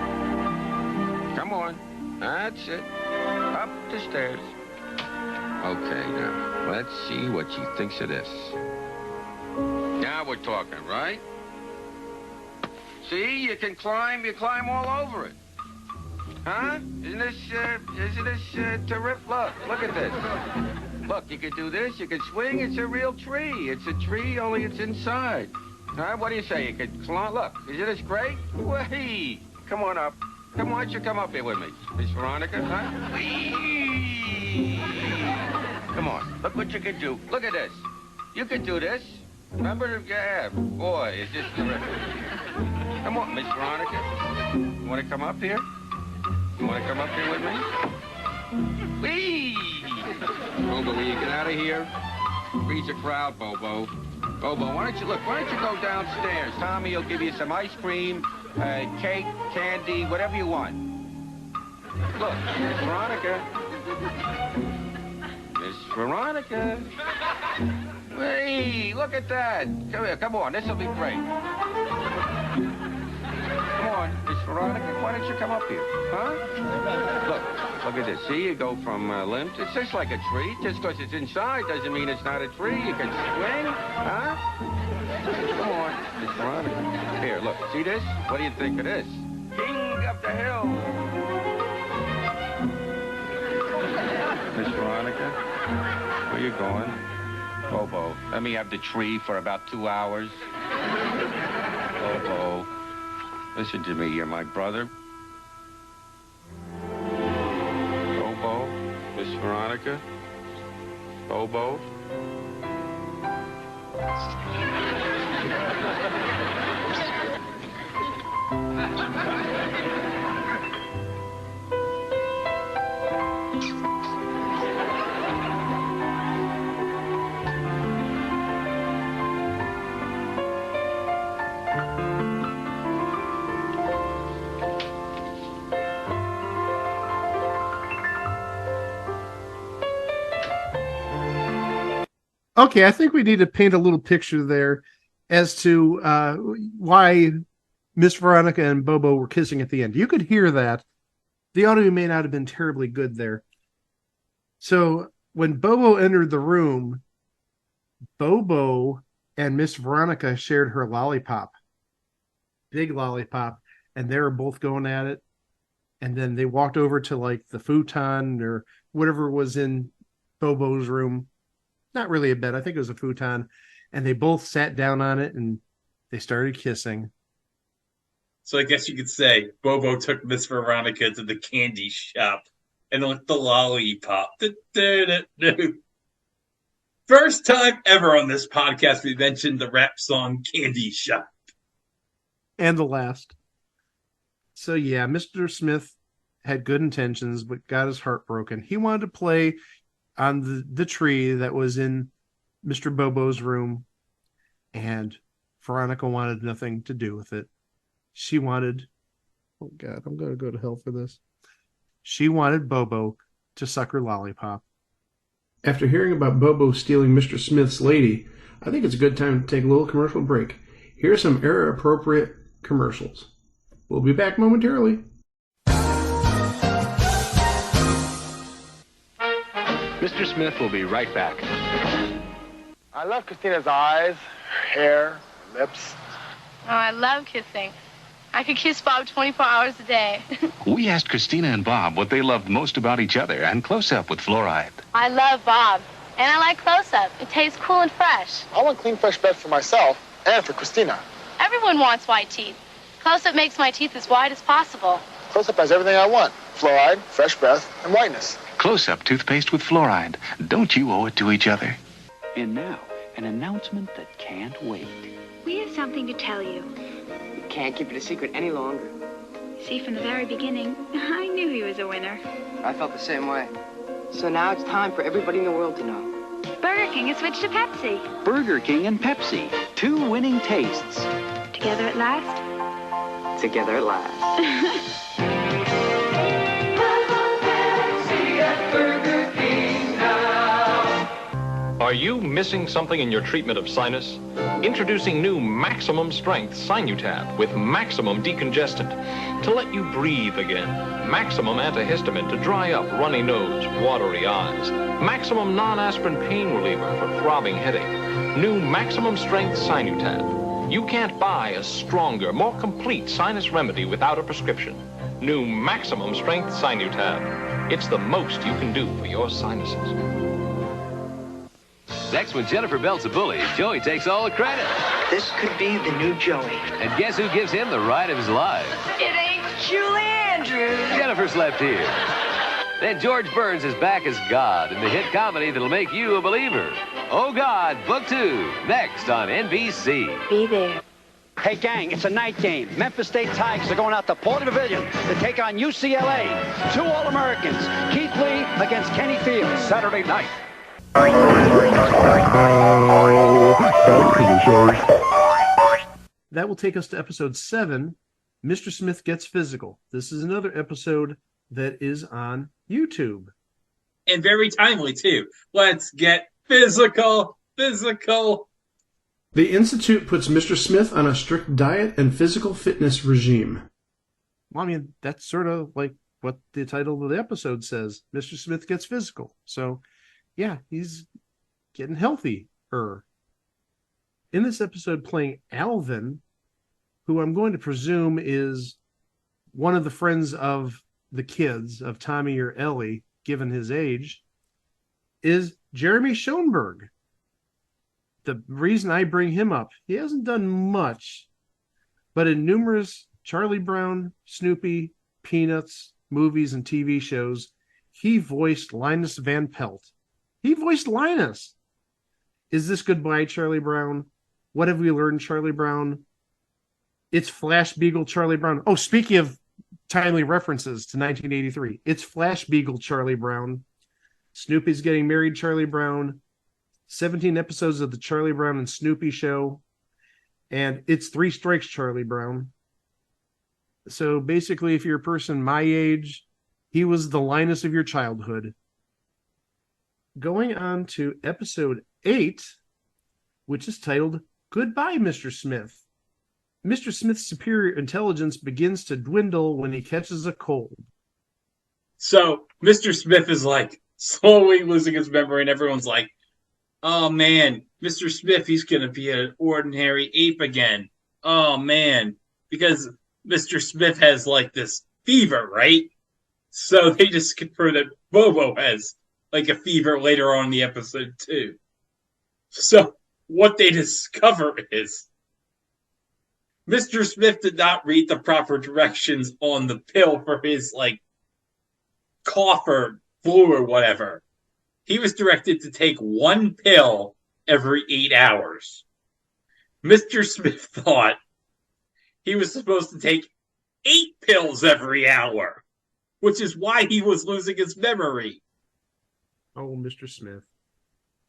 [SPEAKER 10] Come on. That's it. Up the stairs. Okay, now, let's see what she thinks of this. Now we're talking, right? See, you can climb. You climb all over it. Huh? Isn't this terrific? Look at this. Look, you can do this. You can swing. It's a real tree. It's a tree, only it's inside. Huh? What do you say? You could climb. Look, isn't this great? Whee! Come on up. Come on, why don't you come up here with me, Miss Veronica? Huh? Whee! Come on. Look what you can do. Look at this. You can do this. Remember? Yeah. Boy, it's just terrific. Come on, Miss Veronica. You want to come up here? You want to come up here with me? Whee! Bobo, will you get out of here? Freeze the crowd, Bobo. Bobo, why don't you go downstairs? Tommy will give you some ice cream, cake, candy, whatever you want. Look, Miss Veronica. Miss Veronica. Hey, look at that. Come here, come on, this'll be great. Come on, Miss Veronica, why don't you come up here, huh? Look at this. See, you go from limb to... It's just like a tree. Just because it's inside doesn't mean it's not a tree. You can swing, huh? Come on, Miss Veronica. Here, look, see this? What do you think of this? King of the hill. Miss Veronica, where you going? Bobo, let me have the tree for about 2 hours. Bobo, listen to me. You're my brother. Bobo, Miss Veronica. Bobo.
[SPEAKER 4] Okay, I think we need to paint a little picture there as to why Miss Veronica and Bobo were kissing at the end. You could hear that. The audio may not have been terribly good there. So when Bobo entered the room, Bobo and Miss Veronica shared her lollipop. Big lollipop. And they were both going at it. And then they walked over to like the futon or whatever was in Bobo's room. not really a bed, I think it was a futon, and they both sat down on it and they started kissing.
[SPEAKER 8] So I guess you could say Bobo took Miss Veronica to the candy shop and licked the lollipop. First time ever on this podcast we mentioned the rap song Candy Shop.
[SPEAKER 4] And the last. So yeah, Mr. Smith had good intentions, but got his heart broken. He wanted to play on the tree that was in Mr. Bobo's room, and Veronica wanted nothing to do with it. She wanted, oh God, I'm going to go to hell for this. She wanted Bobo to suck her lollipop. After hearing about Bobo stealing Mr. Smith's lady, I think it's a good time to take a little commercial break. Here are some era-appropriate commercials. We'll be back momentarily.
[SPEAKER 2] Mr. Smith will be right back.
[SPEAKER 6] I love Christina's eyes, her hair, her lips.
[SPEAKER 11] Oh, I love kissing. I could kiss Bob 24 hours a day.
[SPEAKER 1] We asked Christina and Bob what they loved most about each other, and Close Up with Fluoride.
[SPEAKER 11] I love Bob, and I like Close Up. It tastes cool and fresh.
[SPEAKER 6] I want clean, fresh breath for myself and for Christina.
[SPEAKER 11] Everyone wants white teeth. Close Up makes my teeth as white as possible.
[SPEAKER 6] Close Up has everything I want. Fluoride, fresh breath, and whiteness.
[SPEAKER 1] Close Up toothpaste with fluoride. Don't you owe it to each other?
[SPEAKER 12] And now, an announcement that can't wait.
[SPEAKER 13] We have something to tell you.
[SPEAKER 14] Can't keep it a secret any longer.
[SPEAKER 13] See, from the very beginning, I knew he was a winner.
[SPEAKER 14] I felt the same way. So now it's time for everybody in the world to know.
[SPEAKER 13] Burger King has switched to Pepsi.
[SPEAKER 12] Burger King and Pepsi, two winning tastes.
[SPEAKER 13] Together at last?
[SPEAKER 14] Together at last.
[SPEAKER 15] Are you missing something in your treatment of sinus? Introducing new maximum strength Sinutab with maximum decongestant to let you breathe again. Maximum antihistamine to dry up runny nose, watery eyes. Maximum non-aspirin pain reliever for throbbing headache. New maximum strength Sinutab. You can't buy a stronger, more complete sinus remedy without a prescription. New maximum strength Sinutab. It's the most you can do for your sinuses.
[SPEAKER 1] Next, when Jennifer belts a bully, Joey takes all the credit.
[SPEAKER 14] This could be the new Joey.
[SPEAKER 1] And guess who gives him the ride of his life?
[SPEAKER 14] It ain't Julie Andrews.
[SPEAKER 1] Jennifer slept here. Then George Burns is back as God in the hit comedy that'll make you a believer. Oh God, Book 2, next on NBC.
[SPEAKER 11] Be there.
[SPEAKER 16] Hey, gang, it's a night game. Memphis State Tigers are going out to Porter Pavilion to take on UCLA. Two All-Americans, Keith Lee against Kenny Fields.
[SPEAKER 1] Saturday night.
[SPEAKER 4] That will take us to episode 7, Mr. Smith Gets Physical. This is another episode that is on YouTube.
[SPEAKER 8] And very timely, too. Let's get physical. Physical.
[SPEAKER 4] The Institute puts Mr. Smith on a strict diet and physical fitness regime. Well, I mean, that's sort of like what the title of the episode says. Mr. Smith Gets Physical. So, yeah, he's getting healthier. In this episode, playing Alvin, who I'm going to presume is one of the friends of the kids, of Tommy or Ellie, given his age, is Jeremy Schoenberg. The reason I bring him up, he hasn't done much, but in numerous Charlie Brown, Snoopy, Peanuts, movies, and TV shows, he voiced Linus Van Pelt. He voiced Linus. Is this goodbye, Charlie Brown? What have we learned, Charlie Brown? It's Flash Beagle, Charlie Brown. Oh, speaking of timely references to 1983, it's Flash Beagle, Charlie Brown. Snoopy's Getting Married, Charlie Brown. 17 episodes of the Charlie Brown and Snoopy show. And it's Three Strikes, Charlie Brown. So basically, if you're a person my age, he was the Linus of your childhood. Going on to episode 8, which is titled Goodbye, Mr. Smith. Mr. Smith's superior intelligence begins to dwindle when he catches a cold.
[SPEAKER 8] So Mr. Smith is like slowly losing his memory, and everyone's like, oh man, Mr. Smith, he's going to be an ordinary ape again. Oh man, because Mr. Smith has like this fever, right? So they just confirm that Bobo has like a fever later on in the episode too. So what they discover is Mr. Smith did not read the proper directions on the pill for his, like, cough or flu or whatever. He was directed to take one pill every 8 hours. Mr. Smith thought he was supposed to take 8 pills every hour, which is why he was losing his memory.
[SPEAKER 4] Oh, Mr. Smith.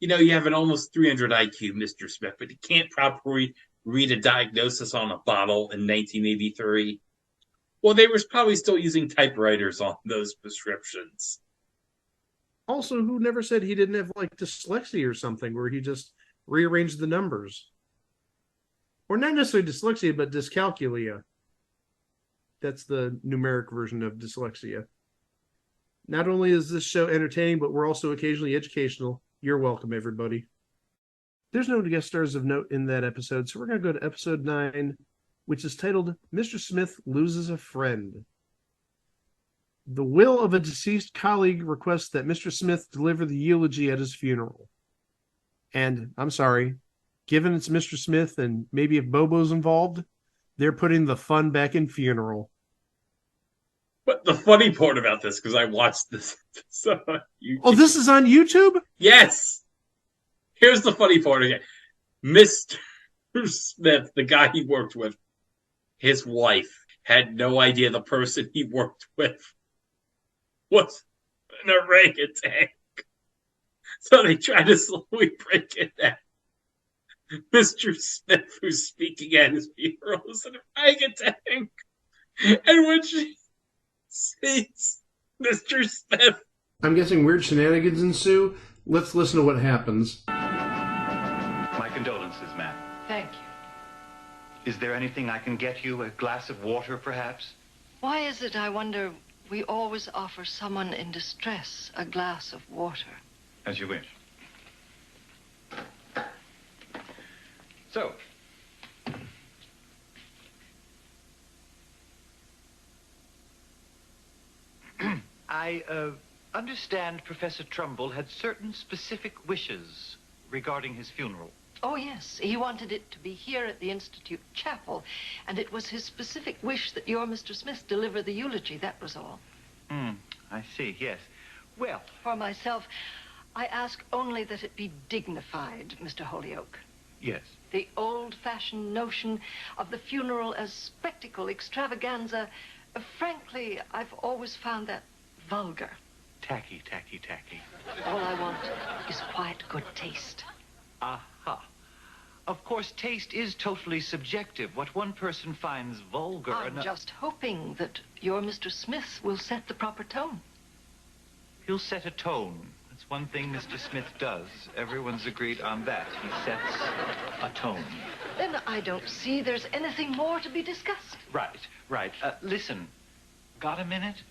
[SPEAKER 8] You know, you have an almost 300 IQ, Mr. Smith, but you can't properly read a diagnosis on a bottle in 1983. Well, they were probably still using typewriters on those prescriptions.
[SPEAKER 4] Also, who never said he didn't have, like, dyslexia or something, where he just rearranged the numbers? Or not necessarily dyslexia, but dyscalculia. That's the numeric version of dyslexia. Not only is this show entertaining, but we're also occasionally educational. You're welcome, everybody. There's no guest stars of note in that episode, so we're going to go to episode 9, which is titled, Mr. Smith Loses a Friend. The will of a deceased colleague requests that Mr. Smith deliver the eulogy at his funeral. And, I'm sorry, given it's Mr. Smith and maybe if Bobo's involved, they're putting the fun back in funeral.
[SPEAKER 8] But the funny part about this, because I watched this on YouTube.
[SPEAKER 4] Oh, this is on YouTube?
[SPEAKER 8] Yes! Here's the funny part again. Mr. Smith, the guy he worked with, his wife, had no idea the person he worked with was an orangutan. So they tried to slowly break it down. Mr. Smith, who's speaking at his funeral, is an orangutan. And when she sees Mr. Smith...
[SPEAKER 4] I'm guessing weird shenanigans ensue. Let's listen to what happens.
[SPEAKER 17] My condolences, ma'am.
[SPEAKER 11] Thank you.
[SPEAKER 17] Is there anything I can get you? A glass of water, perhaps?
[SPEAKER 18] Why is it, I wonder, we always offer someone in distress a glass of water?
[SPEAKER 17] As you wish. So, I understand Professor Trumbull had certain specific wishes regarding his funeral.
[SPEAKER 18] Oh, yes. He wanted it to be here at the Institute Chapel, and it was his specific wish that your Mr. Smith deliver the eulogy, that was all.
[SPEAKER 17] I see, yes. Well...
[SPEAKER 18] For myself, I ask only that it be dignified, Mr. Holyoke.
[SPEAKER 17] Yes.
[SPEAKER 18] The old-fashioned notion of the funeral as spectacle, extravaganza, frankly, I've always found that vulgar.
[SPEAKER 17] Tacky, tacky, tacky.
[SPEAKER 18] All I want is quiet good taste.
[SPEAKER 17] Aha. Of course, taste is totally subjective. What one person finds vulgar...
[SPEAKER 18] I'm just hoping that your Mr. Smith will set the proper tone.
[SPEAKER 17] He'll set a tone. That's one thing Mr. Smith does. Everyone's agreed on that. He sets a tone.
[SPEAKER 18] Then I don't see there's anything more to be discussed.
[SPEAKER 17] Right. Listen, got a minute?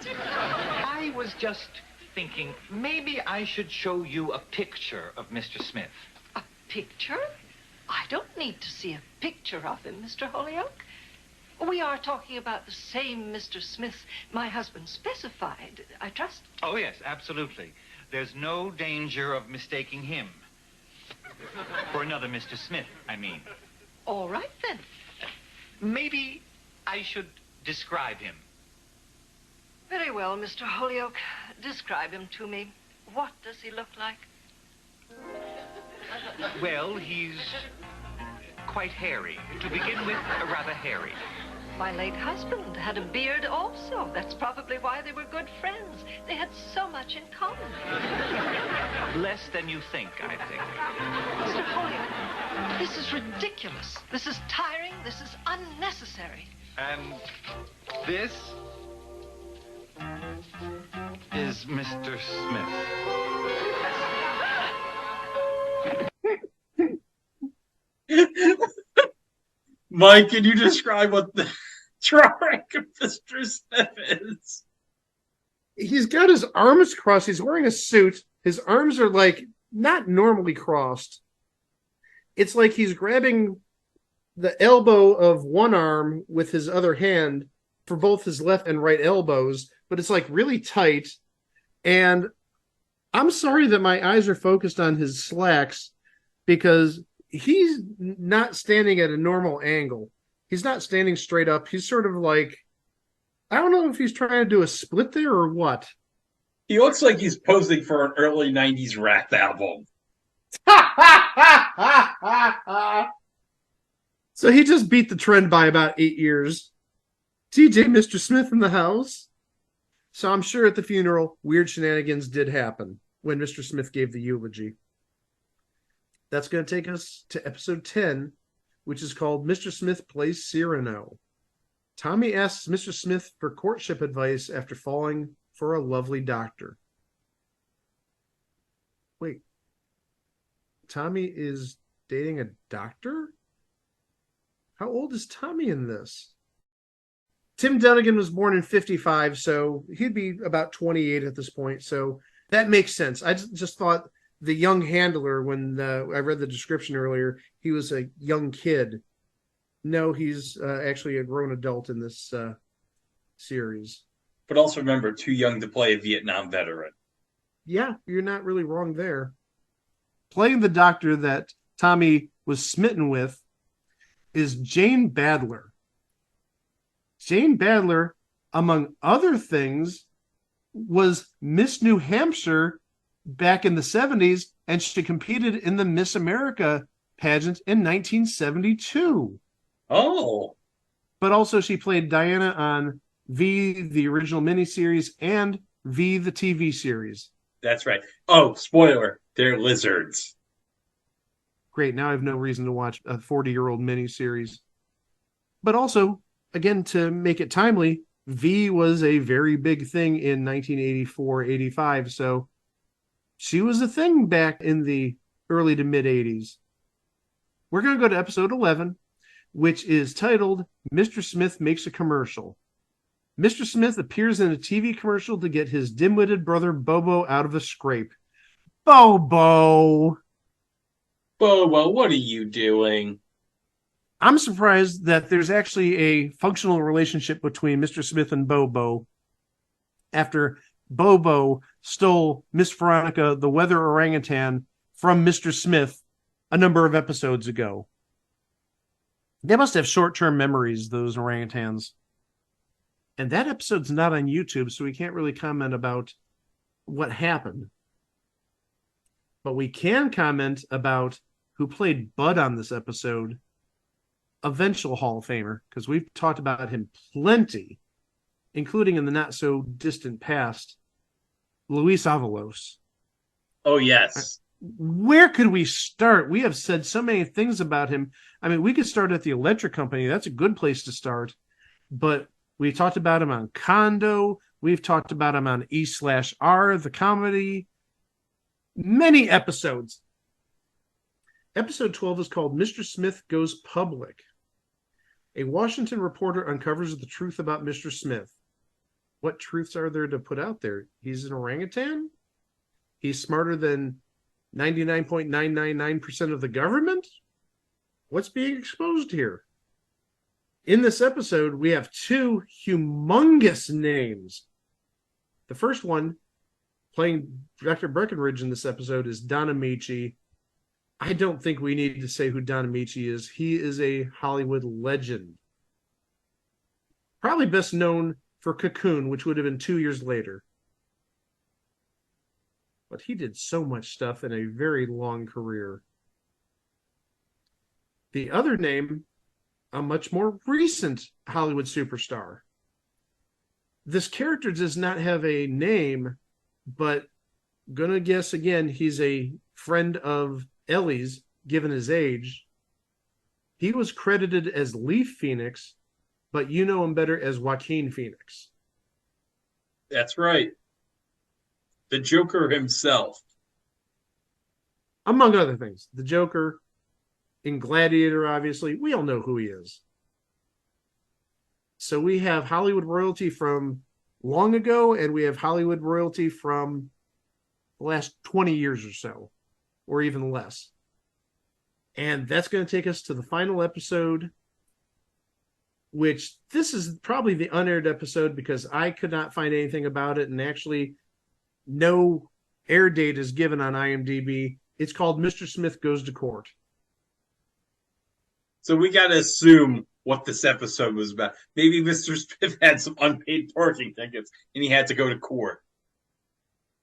[SPEAKER 17] I was just thinking maybe I should show you a picture of Mr. Smith.
[SPEAKER 18] A picture? I don't need to see a picture of him, Mr. Holyoke. We are talking about the same Mr. Smith my husband specified, I trust.
[SPEAKER 17] Oh, yes, absolutely. There's no danger of mistaking him. For another Mr. Smith, I mean.
[SPEAKER 18] All right, then.
[SPEAKER 17] Maybe I should describe him.
[SPEAKER 18] Very well, Mr. Holyoke. Describe him to me. What does he look like?
[SPEAKER 17] Well, he's quite hairy. To begin with, rather hairy.
[SPEAKER 18] My late husband had a beard also. That's probably why they were good friends. They had so much in common.
[SPEAKER 17] Less than you think, I think.
[SPEAKER 18] Mr. Holyoke, this is ridiculous. This is tiring. This is unnecessary.
[SPEAKER 17] And this is Mr.
[SPEAKER 8] Smith. Mike, can you describe what the drawing of Mr. Smith is?
[SPEAKER 4] He's got his arms crossed. He's wearing a suit. His arms are, like, not normally crossed. It's like he's grabbing the elbow of one arm with his other hand for both his left and right elbows, but it's, like, really tight. And I'm sorry that my eyes are focused on his slacks, because he's not standing at a normal angle. He's not standing straight up. He's sort of like, I don't know if he's trying to do a split there or what.
[SPEAKER 8] He looks like he's posing for an early 90s rap album.
[SPEAKER 4] So he just beat the trend by about 8 years. TJ, Mr. Smith in the house. So I'm sure at the funeral, weird shenanigans did happen when Mr. Smith gave the eulogy. That's going to take us to episode 10, which is called Mr. Smith Plays Cyrano. Tommy asks Mr. Smith for courtship advice after falling for a lovely doctor. Wait. Tommy is dating a doctor? How old is Tommy in this? Tim Dunnigan was born in 55, so he'd be about 28 at this point. So that makes sense. I just thought the young handler, when I read the description earlier, he was a young kid. No, he's actually a grown adult in this series.
[SPEAKER 8] But also remember, too young to play a Vietnam veteran.
[SPEAKER 4] Yeah, you're not really wrong there. Playing the doctor that Tommy was smitten with is Jane Badler. Jane Badler, among other things, was Miss New Hampshire back in the 70s, and she competed in the Miss America pageant in 1972.
[SPEAKER 8] Oh.
[SPEAKER 4] But also she played Diana on V, the original miniseries, and V, the TV series.
[SPEAKER 8] That's right. Oh, spoiler, they're lizards.
[SPEAKER 4] Great, now I have no reason to watch a 40-year-old miniseries. But also, again, to make it timely, V was a very big thing in 1984-85, so she was a thing back in the early to mid-80s. We're going to go to episode 11, which is titled Mr. Smith Makes a Commercial. Mr. Smith appears in a TV commercial to get his dim-witted brother Bobo out of a scrape. Bobo!
[SPEAKER 8] Bobo, what are you doing?
[SPEAKER 4] I'm surprised that there's actually a functional relationship between Mr. Smith and Bobo after Bobo stole Miss Veronica, the weather orangutan, from Mr. Smith a number of episodes ago. They must have short-term memories, those orangutans. And that episode's not on YouTube, so we can't really comment about what happened. But we can comment about who played Bud on this episode, eventual Hall of Famer, because we've talked about him plenty, including in the not-so-distant past, Luis Avalos.
[SPEAKER 8] Oh, yes.
[SPEAKER 4] Where could we start? We have said so many things about him. I mean, we could start at the Electric Company. That's a good place to start. But we talked about him on Condo. We've talked about him on E/R, the comedy. Many episodes. Episode 12 is called Mr. Smith Goes Public. A Washington reporter uncovers the truth about Mr. Smith. What truths are there to put out there? He's an orangutan? He's smarter than 99.999% of the government? What's being exposed here? In this episode, we have two humongous names. The first one, playing Dr. Breckenridge in this episode, is Don Amici. I don't think we need to say who Don Amici is. He is a Hollywood legend. Probably best known for Cocoon, which would have been 2 years later. But he did so much stuff in a very long career. The other name, a much more recent Hollywood superstar. This character does not have a name, but gonna guess again, he's a friend of Ellie's, given his age. He was credited as Leaf Phoenix, but you know him better as Joaquin Phoenix.
[SPEAKER 8] That's right. The Joker himself.
[SPEAKER 4] Among other things. The Joker, in Gladiator, obviously. We all know who he is. So we have Hollywood royalty from long ago, and we have Hollywood royalty from the last 20 years or so, or even less. And that's going to take us to the final episode, which this is probably the unaired episode because I could not find anything about it, and actually no air date is given on IMDb. It's called Mr. Smith Goes to Court.
[SPEAKER 8] So we got to assume what this episode was about. Maybe Mr. Smith had some unpaid parking tickets and he had to go to court.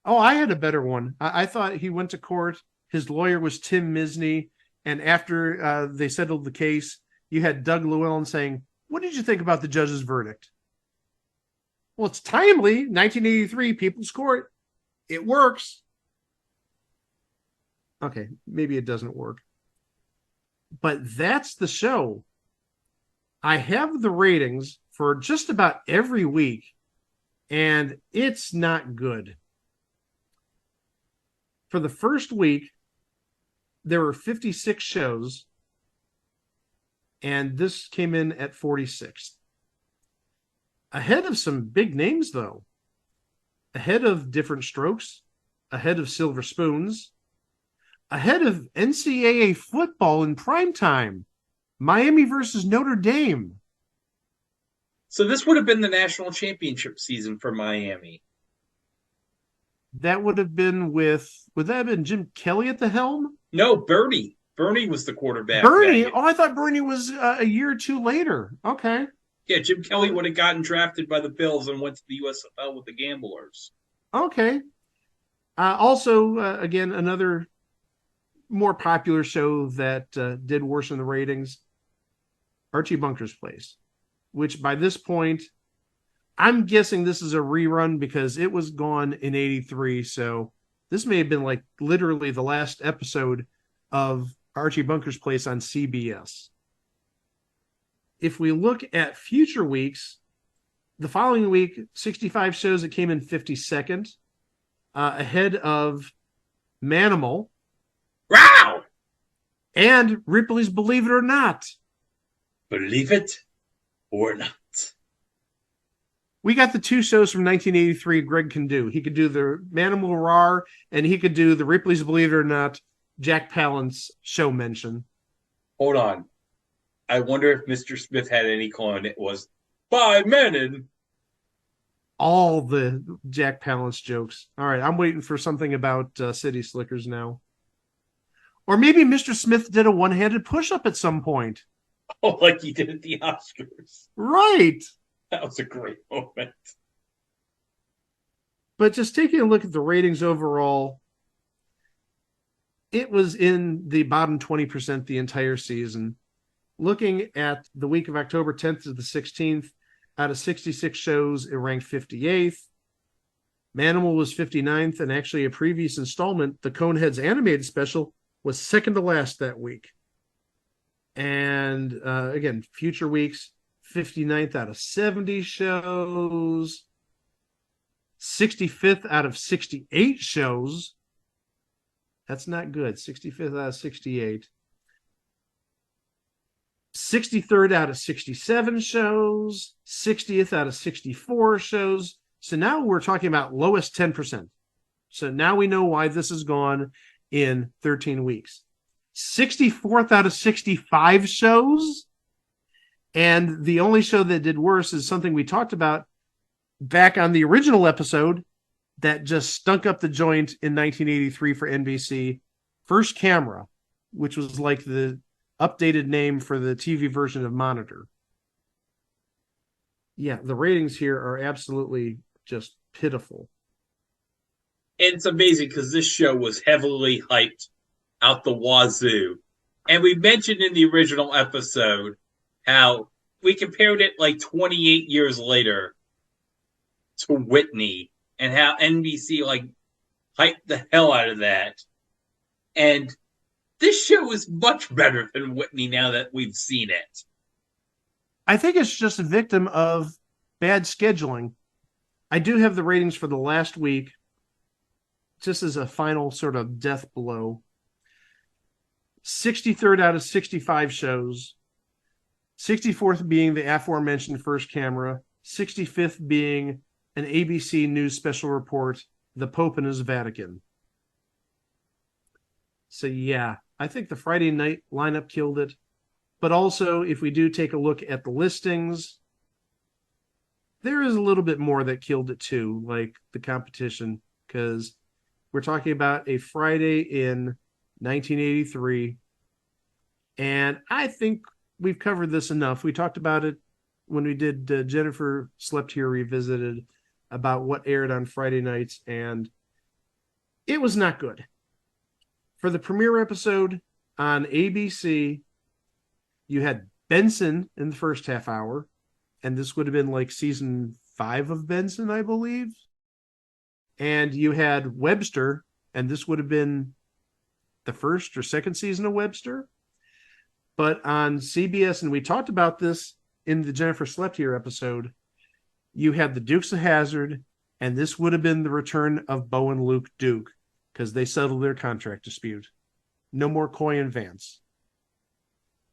[SPEAKER 4] Oh, I had a better one. I thought he went to court. His lawyer was Tim Misney. And after they settled the case, you had Doug Llewellyn saying, "What did you think about the judge's verdict?" Well, it's timely. 1983, People's Court. It works. Okay, maybe it doesn't work. But that's the show. I have the ratings for just about every week, and it's not good. For the first week, there were 56 shows, and this came in at 46th. Ahead of some big names, though. Ahead of Different Strokes, ahead of Silver Spoons, ahead of NCAA football in primetime, Miami versus Notre Dame.
[SPEAKER 8] So this would have been the national championship season for Miami.
[SPEAKER 4] That would have been would that have been Jim Kelly at the helm?
[SPEAKER 8] No, Bernie. Bernie was the quarterback.
[SPEAKER 4] Bernie? Oh, I thought Bernie was a year or two later. Okay.
[SPEAKER 8] Yeah, Jim Kelly would have gotten drafted by the Bills and went to the USFL with the Gamblers.
[SPEAKER 4] Okay. Also, again, another more popular show that did worse in the ratings, Archie Bunker's Place, which by this point, I'm guessing this is a rerun because it was gone in 83. So this may have been like literally the last episode of Archie Bunker's Place on CBS. If we look at future weeks, the following week, 65 shows that came in 52nd, ahead of Manimal.
[SPEAKER 8] Wow!
[SPEAKER 4] And Ripley's Believe It or Not.
[SPEAKER 8] Believe it or not.
[SPEAKER 4] We got the two shows from 1983 Greg can do. He could do the Manimal Rar, and he could do the Ripley's Believe It or Not, Jack Palance show mention.
[SPEAKER 8] Hold on. I wonder if Mr. Smith had any clue, and it was by Menon.
[SPEAKER 4] All the Jack Palance jokes. All right, I'm waiting for something about City Slickers now. Or maybe Mr. Smith did a one-handed push-up at some point.
[SPEAKER 8] Oh, like he did at the Oscars.
[SPEAKER 4] Right.
[SPEAKER 8] That was a great moment.
[SPEAKER 4] But just taking a look at the ratings overall, it was in the bottom 20% the entire season. Looking at the week of October 10th to the 16th, out of 66 shows, it ranked 58th. Manimal was 59th, and actually a previous installment, the Coneheads animated special, was second to last that week. And again, future weeks, 59th out of 70 shows, 65th out of 68 shows. That's not good. 65th out of 68. 63rd out of 67 shows, 60th out of 64 shows. So now we're talking about lowest 10%. So now we know why this has gone in 13 weeks. 64th out of 65 shows. And the only show that did worse is something we talked about back on the original episode that just stunk up the joint in 1983 for NBC. First Camera, which was like the updated name for the TV version of Monitor. Yeah, the ratings here are absolutely just pitiful.
[SPEAKER 8] And it's amazing because this show was heavily hyped out the wazoo. And we mentioned in the original episode how we compared it like 28 years later to Whitney and how NBC like hyped the hell out of that. And this show is much better than Whitney now that we've seen it.
[SPEAKER 4] I think it's just a victim of bad scheduling. I do have the ratings for the last week, just as a final sort of death blow. 63rd out of 65 shows, 64th being the aforementioned First Camera, 65th being an ABC News special report, The Pope and His Vatican. So yeah, I think the Friday night lineup killed it. But also, if we do take a look at the listings, there is a little bit more that killed it too, like the competition, because we're talking about a Friday in 1983. And I think we've covered this enough. We talked about it when we did Jennifer Slept Here Revisited about what aired on Friday nights, and it was not good. For the premiere episode on ABC, you had Benson in the first half hour, and this would have been like season 5 of Benson, I believe. And you had Webster, and this would have been the first or second season of Webster. But on CBS, and we talked about this in the Jennifer Slept Here episode, you had the Dukes of Hazzard, and this would have been the return of Bo and Luke Duke, because they settled their contract dispute. No more Coy and Vance.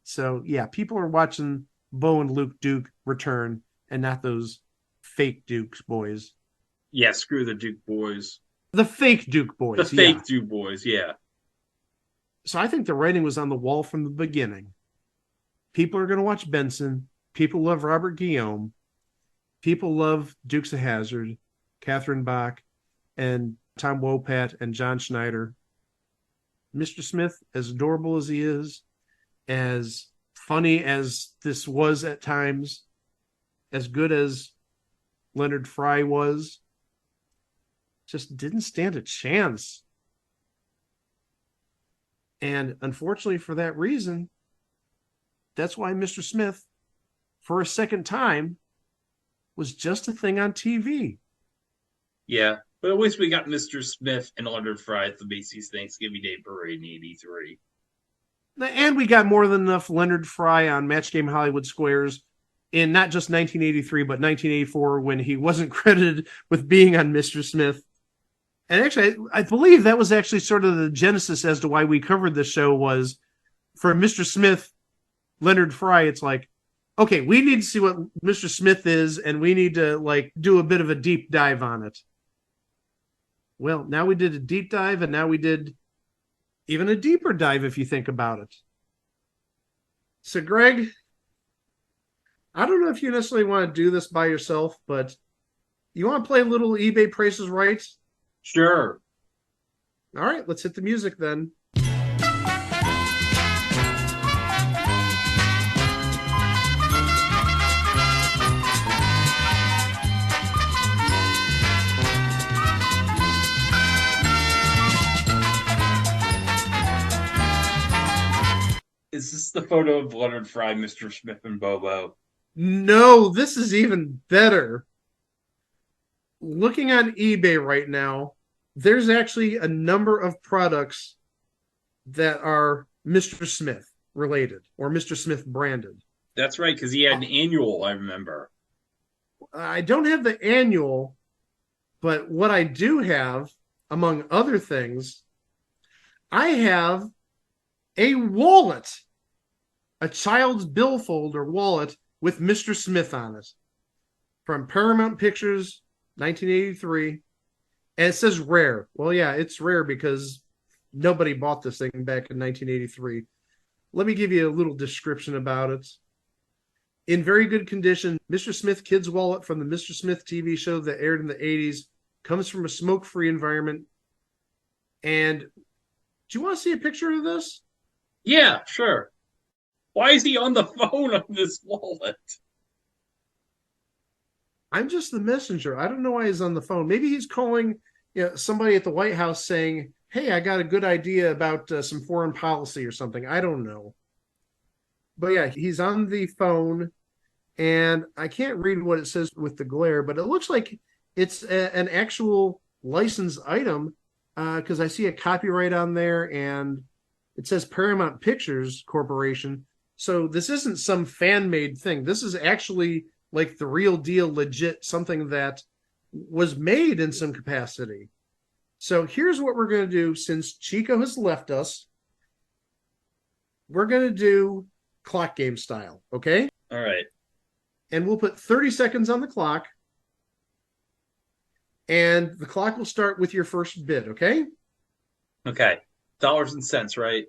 [SPEAKER 4] So, yeah, people are watching Bo and Luke Duke return, and not those fake Dukes boys.
[SPEAKER 8] Yeah, screw the Duke boys.
[SPEAKER 4] The fake Duke boys.
[SPEAKER 8] The fake Duke boys, yeah.
[SPEAKER 4] So I think the writing was on the wall from the beginning. People are going to watch Benson. People love Robert Guillaume. People love Dukes of Hazzard, Catherine Bach, and Tom Wopat, and John Schneider. Mr. Smith, as adorable as he is, as funny as this was at times, as good as Leonard Frey was, just didn't stand a chance. And unfortunately for that reason, that's why Mr. Smith, for a second time, was just a thing on TV.
[SPEAKER 8] Yeah, but at least we got Mr. Smith and Leonard Frey at the Macy's Thanksgiving Day Parade in 83.
[SPEAKER 4] And we got more than enough Leonard Frey on Match Game Hollywood Squares in not just 1983, but 1984, when he wasn't credited with being on Mr. Smith. And actually, I believe that was actually sort of the genesis as to why we covered this show, was for Mr. Smith, Leonard Frey, it's like, okay, we need to see what Mr. Smith is, and we need to like do a bit of a deep dive on it. Well, now we did a deep dive, and now we did even a deeper dive if you think about it. So, Greg, I don't know if you necessarily want to do this by yourself, but you want to play a little eBay Price is Right?
[SPEAKER 8] Sure.
[SPEAKER 4] All right, let's hit the music then.
[SPEAKER 8] Is this the photo of Leonard Frey, Mr. Smith, and Bobo?
[SPEAKER 4] No, this is even better. Looking on eBay right now, there's actually a number of products that are Mr. Smith related or Mr. Smith branded.
[SPEAKER 8] That's right, because he had an annual, I remember.
[SPEAKER 4] I don't have the annual, but what I do have, among other things, I have a wallet, a child's billfold or wallet with Mr. Smith on it from Paramount Pictures, 1983. And it says rare. Well, yeah, it's rare because nobody bought this thing back in 1983. Let me give you a little description about it. In very good condition, Mr. Smith Kids Wallet from the Mr. Smith TV show that aired in the 80s, comes from a smoke-free environment. And do you want to see a picture of this?
[SPEAKER 8] Yeah, sure. Why is he on the phone on this wallet?
[SPEAKER 4] I'm just the messenger. I don't know why he's on the phone. Maybe he's calling somebody at the White House saying, hey, I got a good idea about some foreign policy or something. I don't know. But yeah, he's on the phone, and I can't read what it says with the glare, but it looks like it's an actual licensed item because I see a copyright on there, and it says Paramount Pictures Corporation. So this isn't some fan-made thing. This is actually like the real deal, legit, something that was made in some capacity. So here's what we're going to do since Chico has left us. We're going to do clock game style, okay?
[SPEAKER 8] All right.
[SPEAKER 4] And we'll put 30 seconds on the clock. And the clock will start with your first bid, okay?
[SPEAKER 8] Okay. Dollars and cents, right?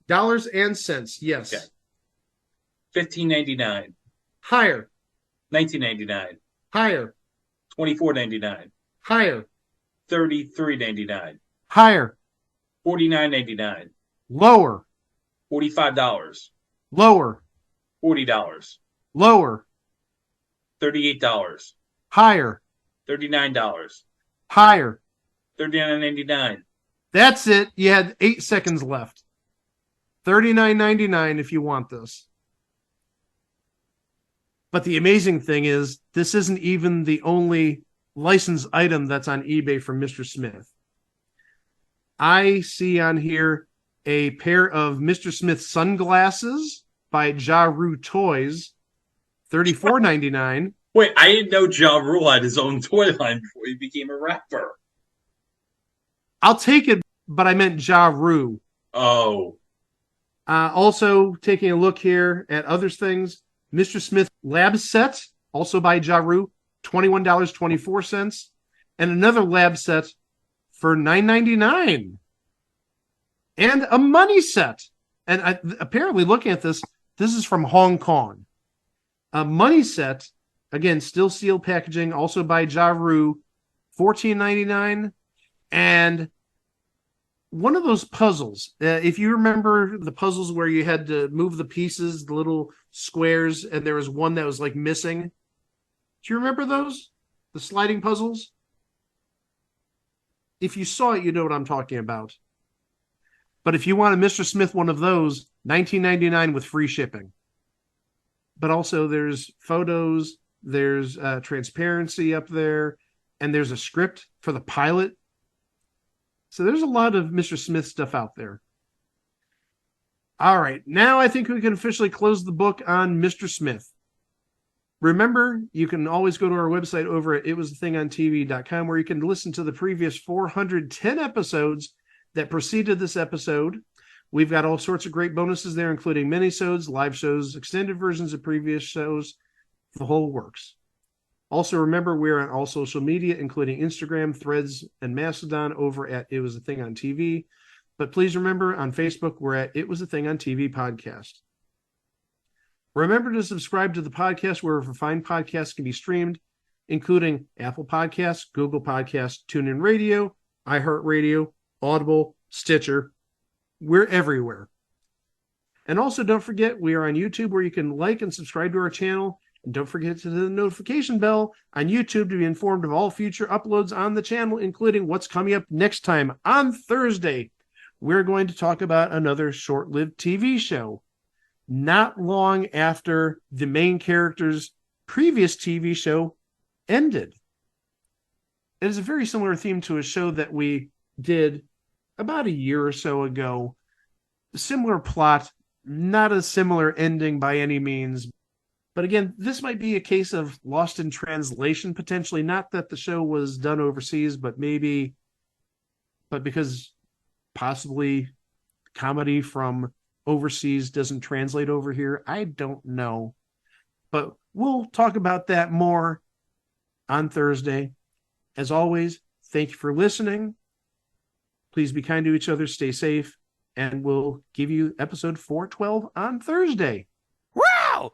[SPEAKER 4] Dollars and cents, yes.
[SPEAKER 8] Okay. $15.99.
[SPEAKER 4] Higher.
[SPEAKER 8] $19.99.
[SPEAKER 4] Higher.
[SPEAKER 8] $24.99.
[SPEAKER 4] Higher.
[SPEAKER 8] $33.99.
[SPEAKER 4] Higher.
[SPEAKER 8] $49.99.
[SPEAKER 4] Lower.
[SPEAKER 8] $45.
[SPEAKER 4] Lower.
[SPEAKER 8] $40.
[SPEAKER 4] Lower.
[SPEAKER 8] $38.
[SPEAKER 4] Higher.
[SPEAKER 8] $39.
[SPEAKER 4] Higher.
[SPEAKER 8] $39.99.
[SPEAKER 4] That's it. You had 8 seconds left. $39.99 if you want this. But the amazing thing is, this isn't even the only licensed item that's on eBay from Mr. Smith. I see on here a pair of Mr. Smith sunglasses by Ja Rule Toys, $34.99.
[SPEAKER 8] Wait, I didn't know Ja Rule had his own toy line before he became a rapper.
[SPEAKER 4] I'll take it, but I meant Ja Rule.
[SPEAKER 8] Oh.
[SPEAKER 4] Also, taking a look here at other things, Mr. Smith lab set, also by Ja Rule, $21.24, and another lab set for $9.99. And a money set. And apparently, looking at this, this is from Hong Kong. A money set, again, still sealed packaging, also by Ja Rule, $14.99. And one of those puzzles, if you remember the puzzles where you had to move the pieces, the little squares, and there was one that was like missing. Do you remember those? The sliding puzzles? If you saw it, you know what I'm talking about. But if you want a Mr. Smith one of those, $19.99 with free shipping. But also there's photos, there's transparency up there, and there's a script for the pilot. So there's a lot of Mr. Smith stuff out there. All right, now I think we can officially close the book on Mr. Smith. Remember, you can always go to our website over at itwasthethingontv.com where you can listen to the previous 410 episodes that preceded this episode. We've got all sorts of great bonuses there, including minisodes, live shows, extended versions of previous shows, the whole works. Also, remember, we're on all social media, including Instagram, Threads, and Mastodon over at It Was a Thing on TV. But please remember, on Facebook, we're at It Was a Thing on TV podcast. Remember to subscribe to the podcast wherever fine podcasts can be streamed, including Apple Podcasts, Google Podcasts, TuneIn Radio, iHeartRadio, Audible, Stitcher. We're everywhere. And also, don't forget, we are on YouTube where you can like and subscribe to our channel. And don't forget to hit the notification bell on YouTube to be informed of all future uploads on the channel, including what's coming up next time. On Thursday, we're going to talk about another short-lived TV show. Not long after the main character's previous TV show ended. It is a very similar theme to a show that we did about a year or so ago. Similar plot, not a similar ending by any means. But again, this might be a case of lost in translation, potentially. Not that the show was done overseas, but because possibly comedy from overseas doesn't translate over here. I don't know. But we'll talk about that more on Thursday. As always, thank you for listening. Please be kind to each other, stay safe, and we'll give you episode 412 on Thursday.
[SPEAKER 9] Wow!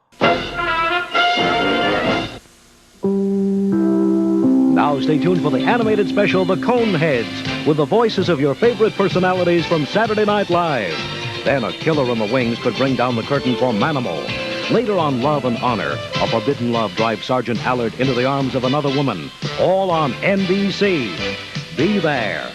[SPEAKER 19] Now stay tuned for the animated special, The Coneheads, with the voices of your favorite personalities from Saturday Night Live. Then a killer in the wings could bring down the curtain for Manimal. Later on Love and Honor, a forbidden love drives Sergeant Allard into the arms of another woman. All on NBC. Be there.